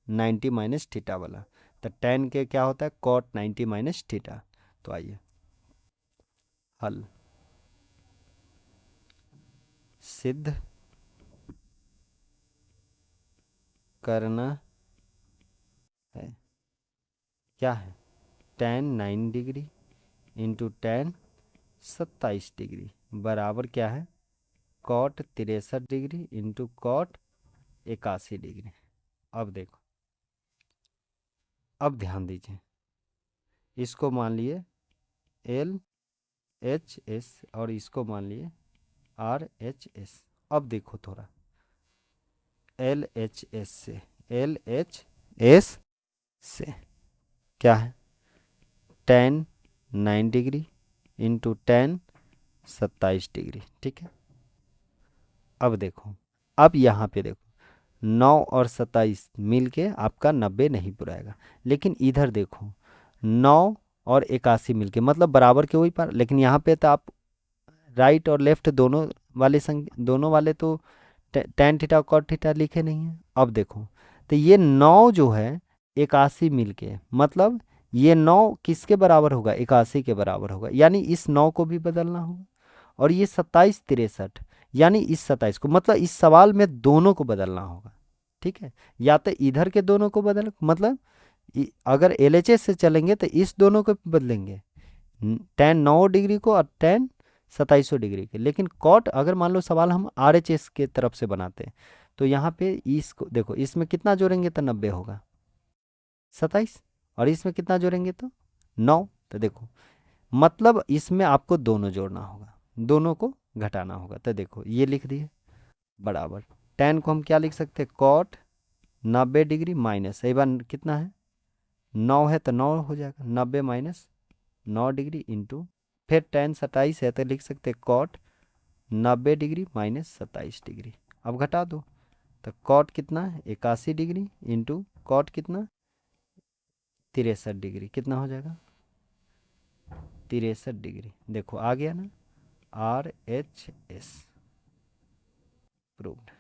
90 माइनस थीटा वाला। तो tan के क्या होता है? cot 90 minus theta. तो आइए हल सिद्ध करना है। क्या है? tan 9 degree into tan 27 degree बराबर क्या है? cot 63 degree into cot 81 degree. अब देखो, अब ध्यान दीजिए, इसको मान लिए एल एच एस और इसको मान लिए आर एच एस। अब देखो थोड़ा एल एच एस से क्या है? tan 9 degree into tan 27 degree. ठीक है, अब देखो, अब यहाँ पे देखो 9 और 27 मिल के आपका 90 नहीं पुराएगा। लेकिन इधर देखो 9 और 81 मिल के मतलब बराबर के वही पर। लेकिन यहाँ पे तो आप राइट और लेफ्ट दोनों वाले तो tan थीटा और cot थीटा लिखे नहीं है। अब देखो तो ये 9 जो है 81 मिल के मतलब ये 9 किसके बराबर होगा? 81 के बराबर होगा। यानी इस 9 को भी बदलना होगा। और ये 27 63 यानी इस 27 को, मतलब इस सवाल में दोनों को बदलना होगा। ठीक है, या तो इधर के दोनों को बदल, मतलब अगर एलएचएस से चलेंगे तो इस दोनों को बदलेंगे, टेन 9 डिग्री को और टेन 2700 डिग्री के। लेकिन कॉट अगर मान लो सवाल हम आरएचएस के तरफ से बनाते हैं तो यहाँ पे इसको देखो, इसमें कितना जोड़ेंगे तो 90 होगा, 27, और इसमें कितना जोड़ेंगे तो 9। तो देखो मतलब इसमें आपको दोनों जोड़ना होगा, दोनों को घटाना होगा। तो देखो ये लिख दिए बराबर, टेन को हम क्या लिख सकते हैं, कॉट 90 डिग्री माइनस, एक बार कितना है 9 है तो 9 हो जाएगा, 90 माइनस 9 डिग्री इंटू, फिर टेन 27 है तो लिख सकते हैं कॉट 90 डिग्री माइनस 27 डिग्री। अब घटा दो तो कॉट कितना है 81 डिग्री इंटू कॉट कितना 63 डिग्री, कितना हो जाएगा 63 डिग्री। देखो आ गया ना, RHS प्रूव्ड।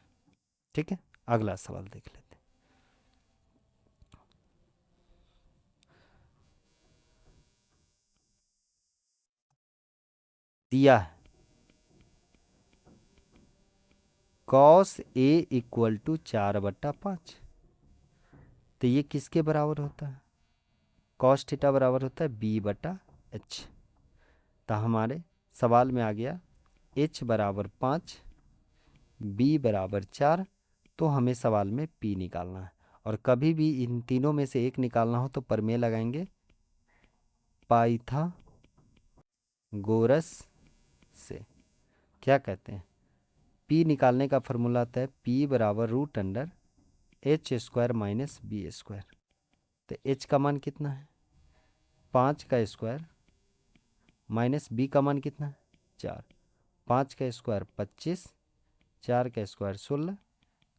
ठीक है, अगला सवाल देख लेते हैं। दिया है कॉस ए इक्वल टू 4/5, तो ये किसके बराबर होता है, कॉस थीटा बराबर होता है B/H। तो हमारे सवाल में आ गया H बराबर 5, B बराबर 4, तो हमें सवाल में P निकालना है। और कभी भी इन तीनों में से एक निकालना हो तो प्रमेय लगाएंगे पाइथागोरस से। क्या कहते हैं, P निकालने का फॉर्मूला आता है P बराबर √H² माइनस B²। तो H का मान कितना है 5 का स्क्वायर माइनस B का मान कितना है 4, 5 का स्क्वायर 25, 4 का स्क्वायर 16,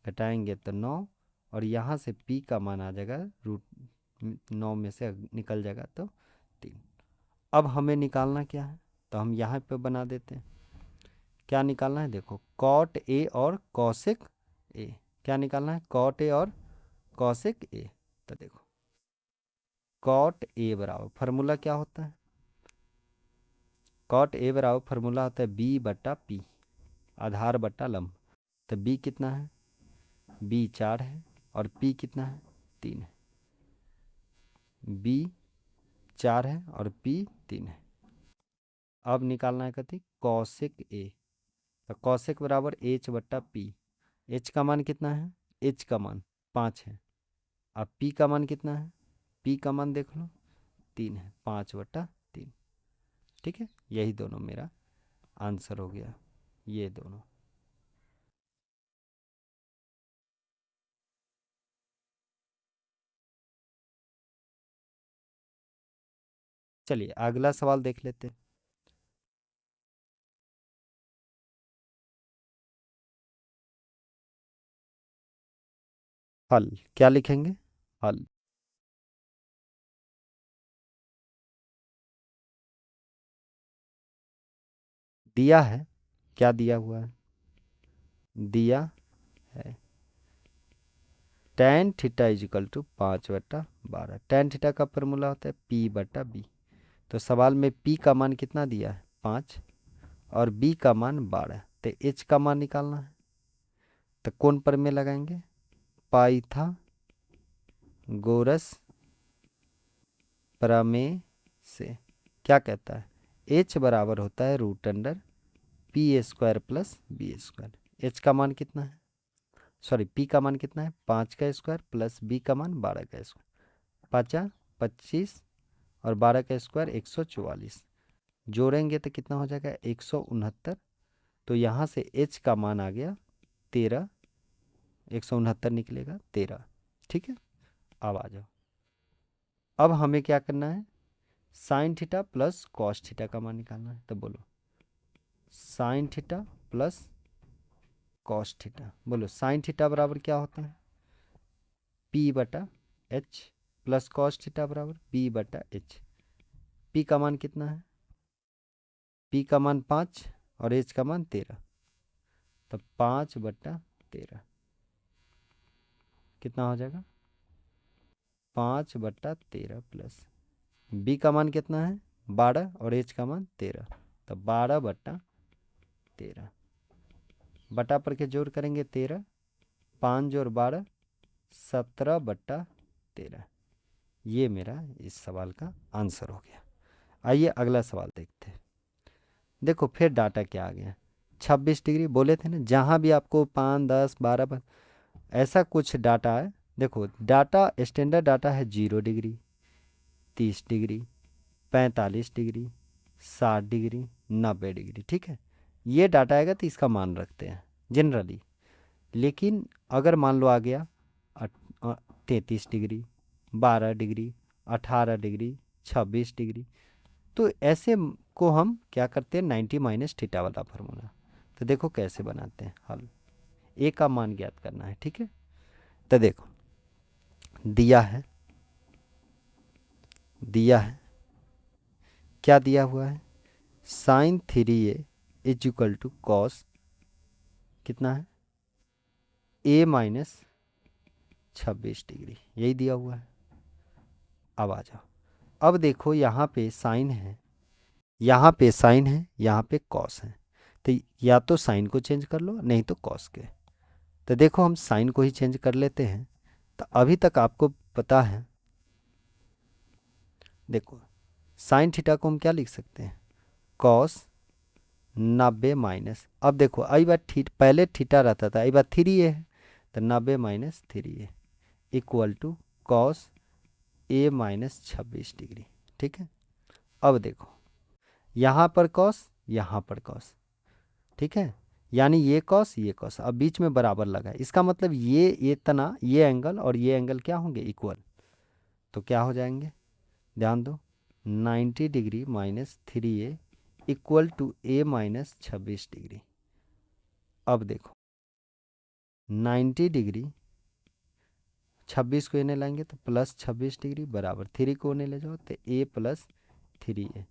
घटाएंगे तो 9, और यहाँ से P का मान आ जाएगा √9 में से निकल जाएगा तो 3। अब हमें निकालना क्या है, तो हम यहाँ पे बना देते हैं। क्या निकालना है, देखो कॉट ए और कॉसेक ए, क्या निकालना है कॉट ए और कॉसेक ए। तो देखो कॉट ए बराबर फार्मूला क्या होता है, कॉट ए बराबर फार्मूला होता है B/P, आधार बट्टा लंब। तो B कितना है, B 4 है और P कितना है 3 है, B 4 है और P 3 है। अब निकालना है कथी कॉसेक ए, तो कॉसेक बराबर H/P। H का मान कितना है, H का मान 5 है, अब P का मान कितना है, P का मान देख लो 3 है, 5/3। ठीक है, यही दोनों मेरा आंसर हो गया, ये दोनों। चलिए अगला सवाल देख लेते हैं। हल क्या लिखेंगे, हल। दिया है, क्या दिया हुआ है, दिया है tan theta is equal to 5/12। tan थीटा का फॉर्मूला होता है P/B। तो सवाल में P का मान कितना दिया है 5 और B का मान 12, तो H का मान निकालना है। तो कौन प्रमेय लगाएंगे, पाइथागोरस प्रमेय से। क्या कहता है H बराबर होता है √P² प्लस B²। H का मान कितना है, सॉरी P का मान कितना है 5 का स्क्वायर प्लस B का मान 12 का स्क्वायर, 25 और 12 का स्क्वायर 144, जोड़ेंगे तो कितना हो जाएगा 169। तो यहाँ से H का मान आ गया 13, 169 निकलेगा 13। ठीक है, अब आ जाओ, अब हमें क्या करना है sine theta plus cos theta का मान निकालना है। तो बोलो sine theta plus cos theta, बोलो साइन थीटा बराबर क्या होता है P/H प्लस कॉस थीटा बराबर B/H। P का मान कितना है, P का मान 5 और H का मान 13, तो 5/13 कितना हो जाएगा 5/13 प्लस B का मान कितना है 12 और H का मान 13, तो 12/13। बटा पर के जोड़ करेंगे 13, 5 जोड़ 12, 17/13। ये मेरा इस सवाल का आंसर हो गया। आइए अगला सवाल देखते हैं। देखो फिर डाटा क्या आ गया, 26 डिग्री बोले थे ना, जहाँ भी आपको 5, 10, 12 ऐसा कुछ डाटा है। देखो डाटा स्टैंडर्ड डाटा है 0 degree, 30 degree, 45 degree, 60 degree, 90 degree. ठीक है, ये डाटा आएगा तो इसका मान रखते हैं जनरली। लेकिन अगर मान लो आ गया 33 डिग्री, 12 डिग्री, 18 डिग्री, 26 डिग्री, तो ऐसे को हम क्या करते हैं, 90 - थीटा वाला फार्मूला। तो देखो कैसे बनाते हैं हल, ए का मान ज्ञात करना है। ठीक है, तो देखो दिया है, दिया है, क्या दिया हुआ है, sin 3a is equal to cos कितना है, a - 26 डिग्री, यही दिया हुआ है। अब आ जाओ, अब देखो यहाँ पे साइन है, यहाँ पे साइन है, यहाँ पे कॉस है। तो या तो साइन को चेंज कर लो, नहीं तो कॉस के। तो देखो हम साइन को ही चेंज कर लेते हैं। तो अभी तक आपको पता है, देखो साइन थीटा को हम क्या लिख सकते हैं, कॉस 90 अब देखो आई बार पहले थीटा रहता था, आई बार 3a है, तो 90 - 3a equal to cos a - 26 degree. ठीक है, अब देखो यहाँ पर कॉस, यहाँ पर कॉस। ठीक है, यानी ये कॉस अब बीच में बराबर लगा है, इसका मतलब ये तना, ये एंगल और ये एंगल क्या होंगे, इक्वल। तो क्या हो जाएंगे, ध्यान दो, 90 degree - 3a equal to a - 26 degree. अब देखो 90 डिग्री, 26 को इन्हें लाएंगे तो +26 डिग्री बराबर 3 को इन्हें ले जाओ तो a + 3a।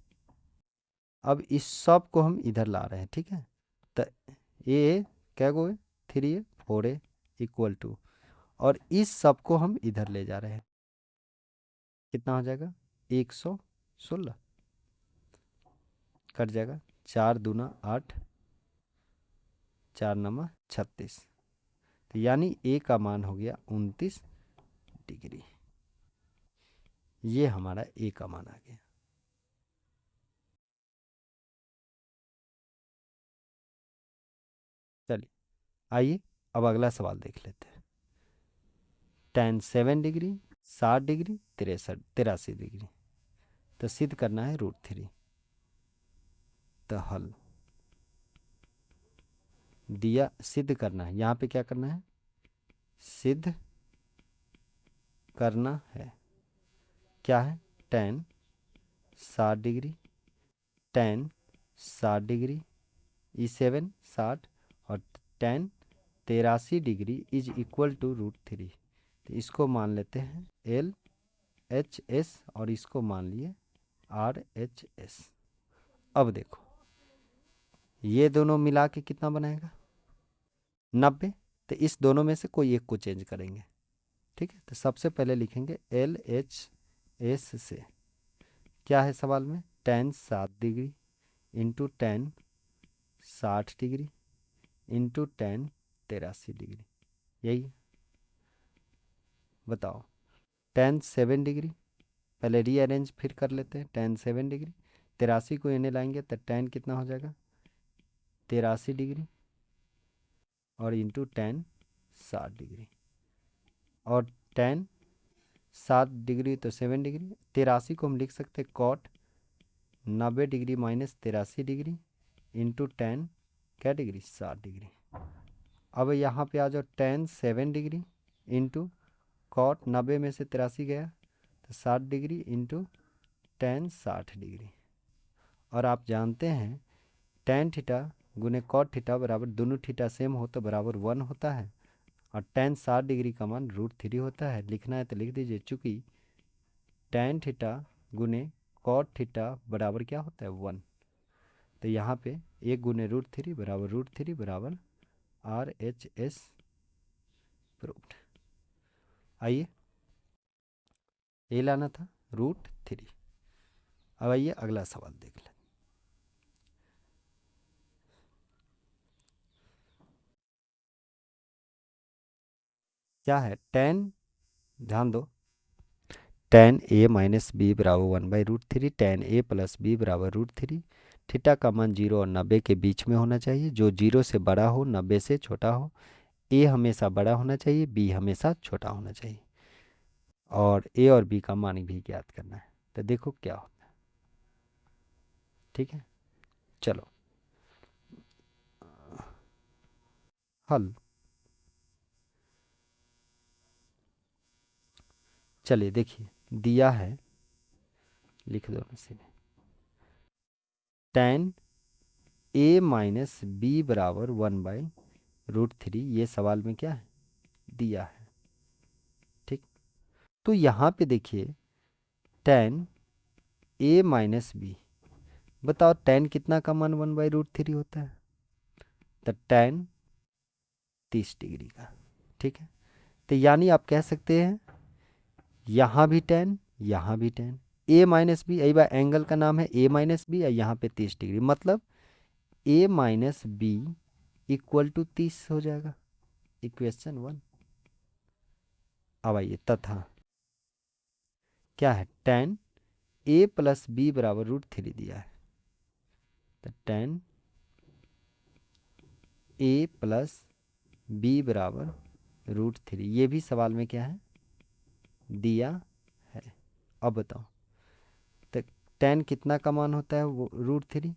अब इस सब को हम इधर ला रहे हैं। ठीक है, तो a क्या को है, 3a 4a इक्वल टू, और इस सब को हम इधर ले जा रहे हैं, कितना हो जाएगा 116, कट जाएगा, 4 दूना 8, 4 नमा 36, तो यानी a का मान हो गया 29 डिग्री। ये हमारा a का मान आ गया। चलिए आइए अब अगला सवाल देख लेते हैं। tan 7 डिग्री, 60 डिग्री, 83 डिग्री, तो सिद्ध करना है √3। तो हल दिया, सिद्ध करना है, यहाँ पे क्या करना है, सिद्ध करना है। क्या है, tan 60 degree, tan 60 degree, E7 60, और tan 83 degree is equal to √3। तो इसको मान लेते हैं LHS और इसको मान लिए RHS। अब देखो ये दोनों मिला के कितना बनाएगा, 90। तो इस दोनों में से कोई एक को चेंज करेंगे। ठीक है, तो सबसे पहले लिखेंगे LHS से, क्या है सवाल में, tan 7 degree into tan 60 degree into tan 83 degree, यही है। बताओ tan 7 डिग्री, पहले रीअरेंज फिर कर लेते हैं, tan 7 डिग्री, 83 को इन्हें लाएंगे तो tan कितना हो जाएगा, 83 डिग्री, और इंटू tan 60 डिग्री, और tan 7 डिग्री तो 7 डिग्री, 83 को हम लिख सकते हैं cot 90 degree - 83 degree into tan क्या डिग्री, 60 डिग्री। अब यहाँ पे आ जाओ tan 7 डिग्री इंटू कॉट 90 में से 83 गया तो 60 डिग्री इंटू tan 60 डिग्री। और आप जानते हैं tan थीटा गुने कॉट थीटा बराबर, दोनों थीटा सेम हो तो बराबर 1 होता है, और tan 60 डिग्री का मान √3 होता है। लिखना है तो लिख दीजिए, चूँकि tan थीटा गुने कॉट थीटा बराबर क्या होता है, 1। तो यहाँ पे 1 गुने √3 बराबर √3 बराबर RHS प्रूव्ड। आइए ये लाना था √3। अब आइए अगला सवाल देख लें। क्या है टेन, ध्यान दो, टेन ए माइनस बी बराबर 1/√3, टेन ए प्लस बी बराबर √3। थीटा का मान 0 और 90 के बीच में होना चाहिए, जो 0 से बड़ा हो 90 से छोटा हो। ए हमेशा बड़ा होना चाहिए, बी हमेशा छोटा होना चाहिए, और ए और बी का मान भी ज्ञात करना है। तो देखो क्या होता है। ठीक है, चलो हल। चलिए देखिए, दिया है, लिख दो सीधे, टेन ए माइनस बी बराबर 1/√3, ये सवाल में क्या है, दिया है। ठीक, तो यहाँ पे देखिए टेन ए माइनस बी, बताओ टेन कितना का मान 1/√3 होता है, तो टेन 30 डिग्री का। ठीक है, तो यानी आप कह सकते हैं यहाँ भी टेन, यहाँ भी टेन, ए माइनस बी, यही बात एंगल का नाम है ए माइनस बी, और यहाँ पे 30 डिग्री, मतलब ए माइनस बी इक्वल टू 30 हो जाएगा, इक्वेशन 1। अब आइए, तथा क्या है, टेन ए प्लस बी बराबर √3 दिया है, तो टेन ए प्लस बी बराबर √3, ये भी सवाल में क्या है, दिया है। अब बताओ, तो टेन कितना का मान होता है वो √3,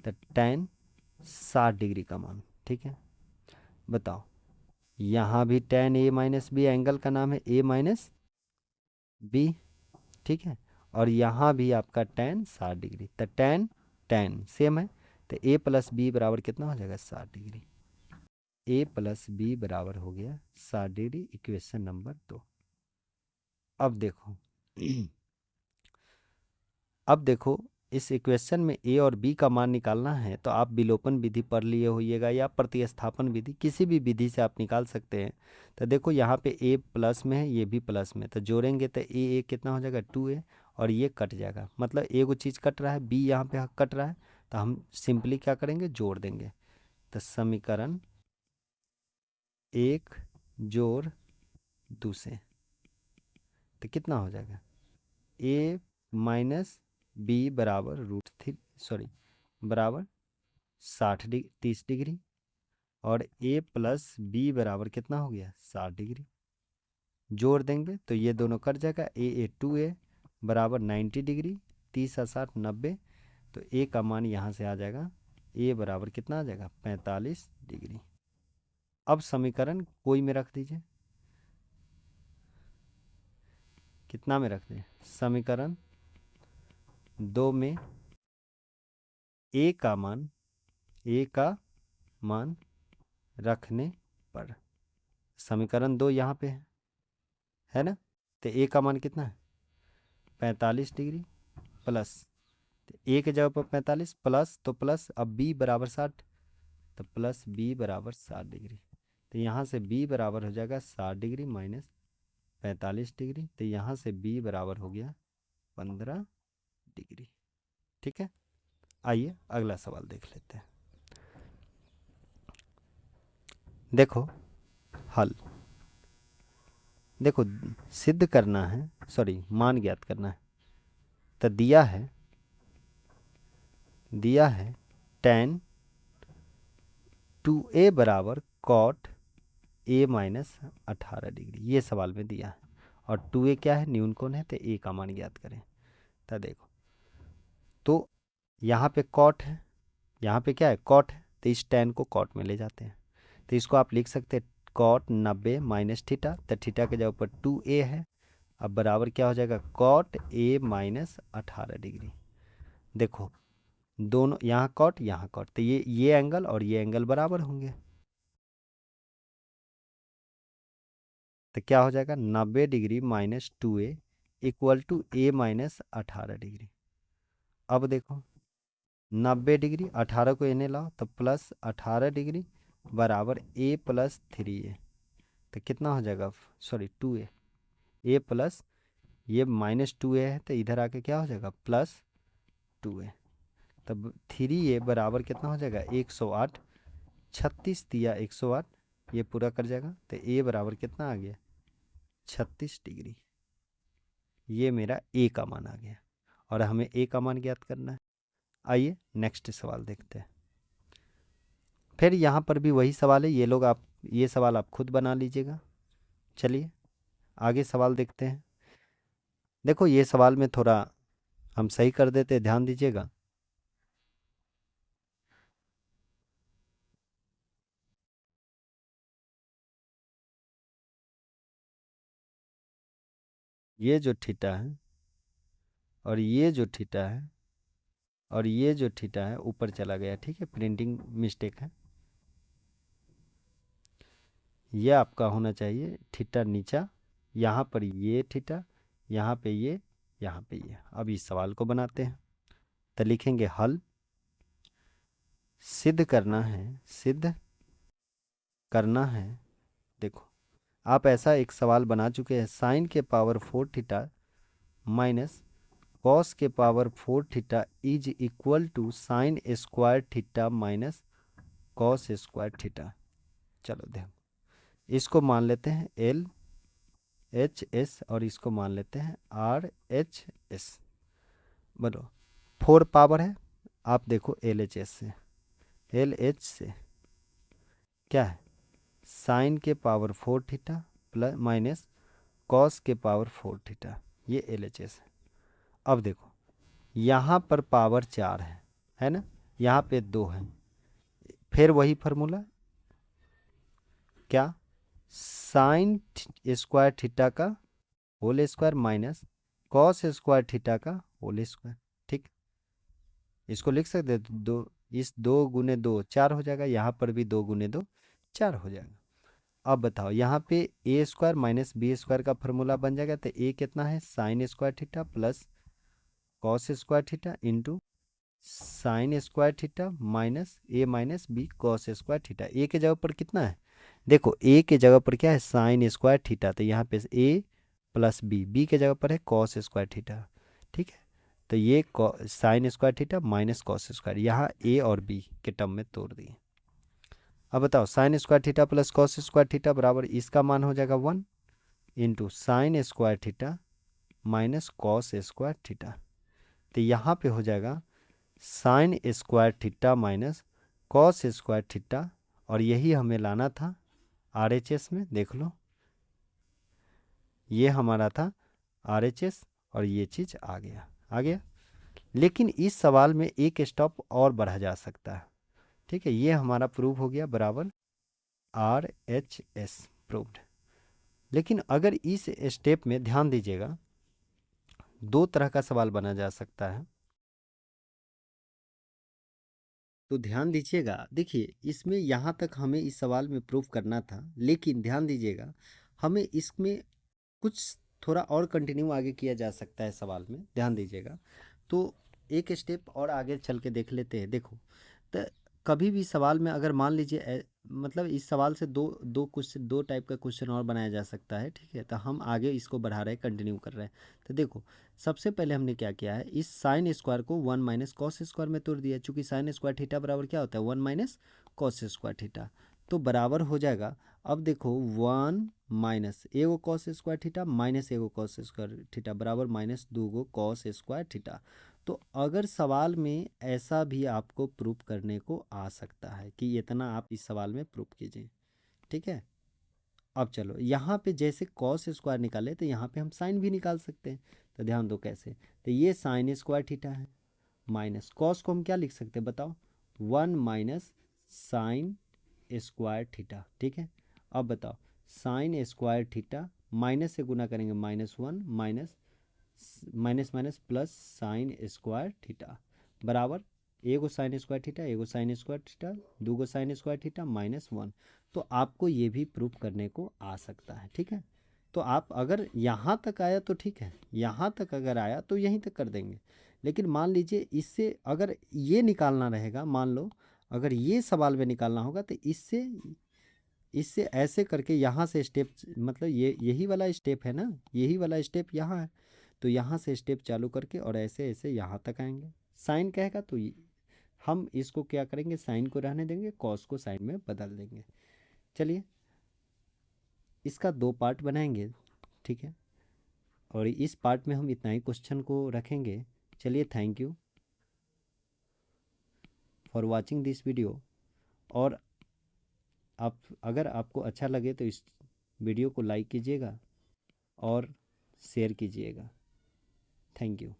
तो टेन 60 डिग्री का मान। ठीक है, बताओ, यहाँ भी टेन ए माइनस बी, एंगल का नाम है ए माइनस बी। ठीक है, और यहाँ भी आपका टेन 60 डिग्री, तो टेन टेन सेम है, तो ए प्लस बी बराबर कितना हो जाएगा, 60 डिग्री। ए प्लस बी बराबर हो गया 60 डिग्री, इक्वेशन नंबर 2। अब देखो अब देखो, इस इक्वेशन में ए और बी का मान निकालना है, तो आप विलोपन विधि पढ़ लिए होइएगा, या प्रतिस्थापन विधि, किसी भी विधि से आप निकाल सकते हैं। तो देखो यहाँ पे ए प्लस में है, ये भी प्लस में, तो जोड़ेंगे तो ए कितना हो जाएगा, 2a, और ये कट जाएगा, मतलब एक चीज़ कट रहा है, बी यहाँ पे कट रहा है, तो हम सिंपली क्या करेंगे, जोड़ देंगे। तो समीकरण एक जोड़ दूसरे, तो कितना हो जाएगा, ए माइनस बी बराबर √3, सॉरी बराबर 60 डिग्री, 30 डिग्री, और ए प्लस बी बराबर कितना हो गया, 60 डिग्री। जोड़ देंगे तो ये दोनों कट जाएगा, ए 2a बराबर 90 डिग्री, 30 और 60 90, तो ए का मान यहाँ से आ जाएगा, ए बराबर कितना आ जाएगा, 45 डिग्री। अब समीकरण कोई में रख दीजिए, कितना में रख दें, समीकरण 2 में ए का मान, ए का मान रखने पर, समीकरण 2 यहाँ पे है ना, तो ए का मान कितना है, 45 डिग्री प्लस, तो ए के जगह पर 45 प्लस, तो प्लस, अब बी बराबर 60, तो प्लस बी बराबर 60 डिग्री, तो यहाँ से बी बराबर हो जाएगा 60 डिग्री माइनस 45 डिग्री, तो यहाँ से बी बराबर हो गया 15 डिग्री। ठीक है, आइए अगला सवाल देख लेते हैं। देखो हल, देखो सिद्ध करना है, सॉरी मान ज्ञात करना है, तो दिया है टेन 2a बराबर कॉट ए माइनस 18 डिग्री, ये सवाल में दिया है, और 2a क्या है, न्यून कोण है, तो ए का मान ज्ञात करें। तो देखो, तो यहाँ पे कॉट है, यहाँ पे क्या है, कॉट है, तो इस टेन को कॉट में ले जाते हैं, तो इसको आप लिख सकते हैं कॉट 90 माइनस थीटा, तो थीटा के जगह पर 2a है, अब बराबर क्या हो जाएगा, कॉट ए माइनस 18 डिग्री। देखो दोनों, यहाँ कॉट यहाँ कॉट, तो ये एंगल और ये एंगल बराबर होंगे, तो क्या हो जाएगा, 90 degree minus 2a equal to A minus 18 degree. अब देखो 90 डिग्री, 18 को इन्हें लाओ, तो प्लस 18 डिग्री बराबर ए प्लस 3a, तो कितना हो जाएगा, सॉरी 2a, ए प्लस, ये -2a है, तो इधर आके क्या हो जाएगा, +2a, तब 3a बराबर कितना हो जाएगा, 108, 36 दिया 108, ये पूरा कर जाएगा तो ए बराबर कितना आ गया 36 डिग्री। ये मेरा ए का मान आ गया और हमें ए का मान ज्ञात करना है। आइए नेक्स्ट सवाल देखते हैं। फिर यहाँ पर भी वही सवाल है, ये सवाल आप खुद बना लीजिएगा। चलिए आगे सवाल देखते हैं। देखो ये सवाल में थोड़ा हम सही कर देते, ध्यान दीजिएगा। ये जो थीटा है और ये जो थीटा है और ये जो थीटा है ऊपर चला गया, ठीक है, प्रिंटिंग मिस्टेक है। ये आपका होना चाहिए थीटा नीचा, यहाँ पर ये थीटा, यहाँ पे ये, यहाँ पे ये। अब इस सवाल को बनाते हैं तो लिखेंगे हल। सिद्ध करना है, सिद्ध करना है। देखो आप ऐसा एक सवाल बना चुके हैं, साइन के पावर 4 थीटा माइनस कॉस के power 4 theta is equal to sine square theta minus cos square theta. चलो देखो इसको मान लेते हैं एल एच एस और इसको मान लेते हैं आर एच एस। बोलो 4 पावर है, आप देखो एल एच एस से, एल एच से क्या है साइन के power 4 theta plus minus cos के पावर 4 थीटा, ये एल एच एस है। अब देखो यहाँ पर पावर 4 है ना, यहाँ पे 2 है, फिर वही फार्मूला क्या, साइन स्क्वायर थीटा का whole square minus cos square theta का होल स्क्वायर। ठीक, इसको लिख सकते हैं दो, इस 2 गुने 2 4 हो जाएगा, यहाँ पर भी 2 गुने 2 4 हो जाएगा। अब बताओ यहाँ पे a square minus b square का फार्मूला बन जाएगा, तो ए कितना है sine square theta plus cos square theta into sine square theta minus a minus b cos square theta. A के जगह पर कितना है, देखो ए के जगह पर क्या है साइन स्क्वायर थीटा, तो यहाँ पे ए प्लस बी, बी के जगह पर है कॉस स्क्वायर थीटा। ठीक है, तो ये sign square theta minus cos square, यहाँ ए और बी के टर्म में तोड़ दिए। अब बताओ sign square theta plus cos square theta बराबर इसका मान हो जाएगा 1 into sine square theta minus cos square theta. तो यहाँ पे हो जाएगा sign square theta minus cos square theta, और यही हमें लाना था आरएचएस में। देख लो ये हमारा था आरएचएस और ये चीज़ आ गया, आ गया। लेकिन इस सवाल में एक स्टॉप और बढ़ा जा सकता है। ठीक है, ये हमारा प्रूव हो गया बराबर आर एच एस प्रूव्ड। लेकिन अगर इस स्टेप में ध्यान दीजिएगा, दो तरह का सवाल बना जा सकता है, तो ध्यान दीजिएगा। देखिए इसमें यहाँ तक हमें इस सवाल में प्रूव करना था, लेकिन ध्यान दीजिएगा हमें इसमें कुछ थोड़ा और कंटिन्यू आगे किया जा सकता है सवाल में, ध्यान दीजिएगा। तो एक स्टेप और आगे चल के देख लेते हैं। देखो तो कभी भी सवाल में अगर मान लीजिए मतलब इस सवाल से दो टाइप का क्वेश्चन और बनाया जा सकता है। ठीक है, तो हम आगे इसको बढ़ा रहे हैं, कंटिन्यू कर रहे हैं। तो देखो सबसे पहले हमने क्या किया है, इस साइन स्क्वायर को 1 माइनस कॉस स्क्वायर में तोड़ दिया, चूंकि साइन स्क्वायर थीटा बराबर क्या होता है 1 माइनस कॉस स्क्वायर थीटा, तो बराबर हो जाएगा। अब देखो 1 माइनस एगो कॉस स्क्वायर थीटा माइनस एगो कॉस स्क्वायर थीटा बराबर माइनस 2 कॉस स्क्वायर थीटा। तो अगर सवाल में ऐसा भी आपको प्रूफ करने को आ सकता है कि इतना आप इस सवाल में प्रूफ कीजिए। ठीक है, अब चलो यहाँ पे जैसे कॉस स्क्वायर निकाले तो यहाँ पे हम साइन भी निकाल सकते हैं। तो ध्यान दो कैसे, तो ये साइन स्क्वायर थीटा है माइनस कॉस को हम क्या लिख सकते हैं बताओ 1 माइनस साइन स्क्वायर थीटा। ठीक है, अब बताओ साइन स्क्वायर थीटा माइनस से गुना करेंगे -1 minus minus minus plus sign square theta बराबर एगो साइन स्क्वायर थीटा एगो साइन स्क्वायर थीटा दूगो साइन स्क्वायर थीटा -1। तो आपको ये भी प्रूफ करने को आ सकता है। ठीक है, तो आप अगर यहाँ तक आया तो ठीक है, यहाँ तक अगर आया तो यहीं तक कर देंगे। लेकिन मान लीजिए इससे अगर ये निकालना रहेगा, मान लो अगर ये सवाल में निकालना होगा तो इससे इससे ऐसे करके यहाँ से स्टेप, मतलब ये यही वाला स्टेप है ना, यही वाला स्टेप यहाँ है, तो यहाँ से स्टेप चालू करके और ऐसे ऐसे यहाँ तक आएंगे। साइन कहेगा तो हम इसको क्या करेंगे, साइन को रहने देंगे, कॉस को साइन में बदल देंगे। चलिए इसका 2 पार्ट बनाएंगे, ठीक है, और इस पार्ट में हम इतना ही क्वेश्चन को रखेंगे। चलिए, thank you for watching this video. और आप अगर आपको अच्छा लगे तो इस वीडियो को लाइक कीजिएगा और शेयर कीजिएगा। Thank you.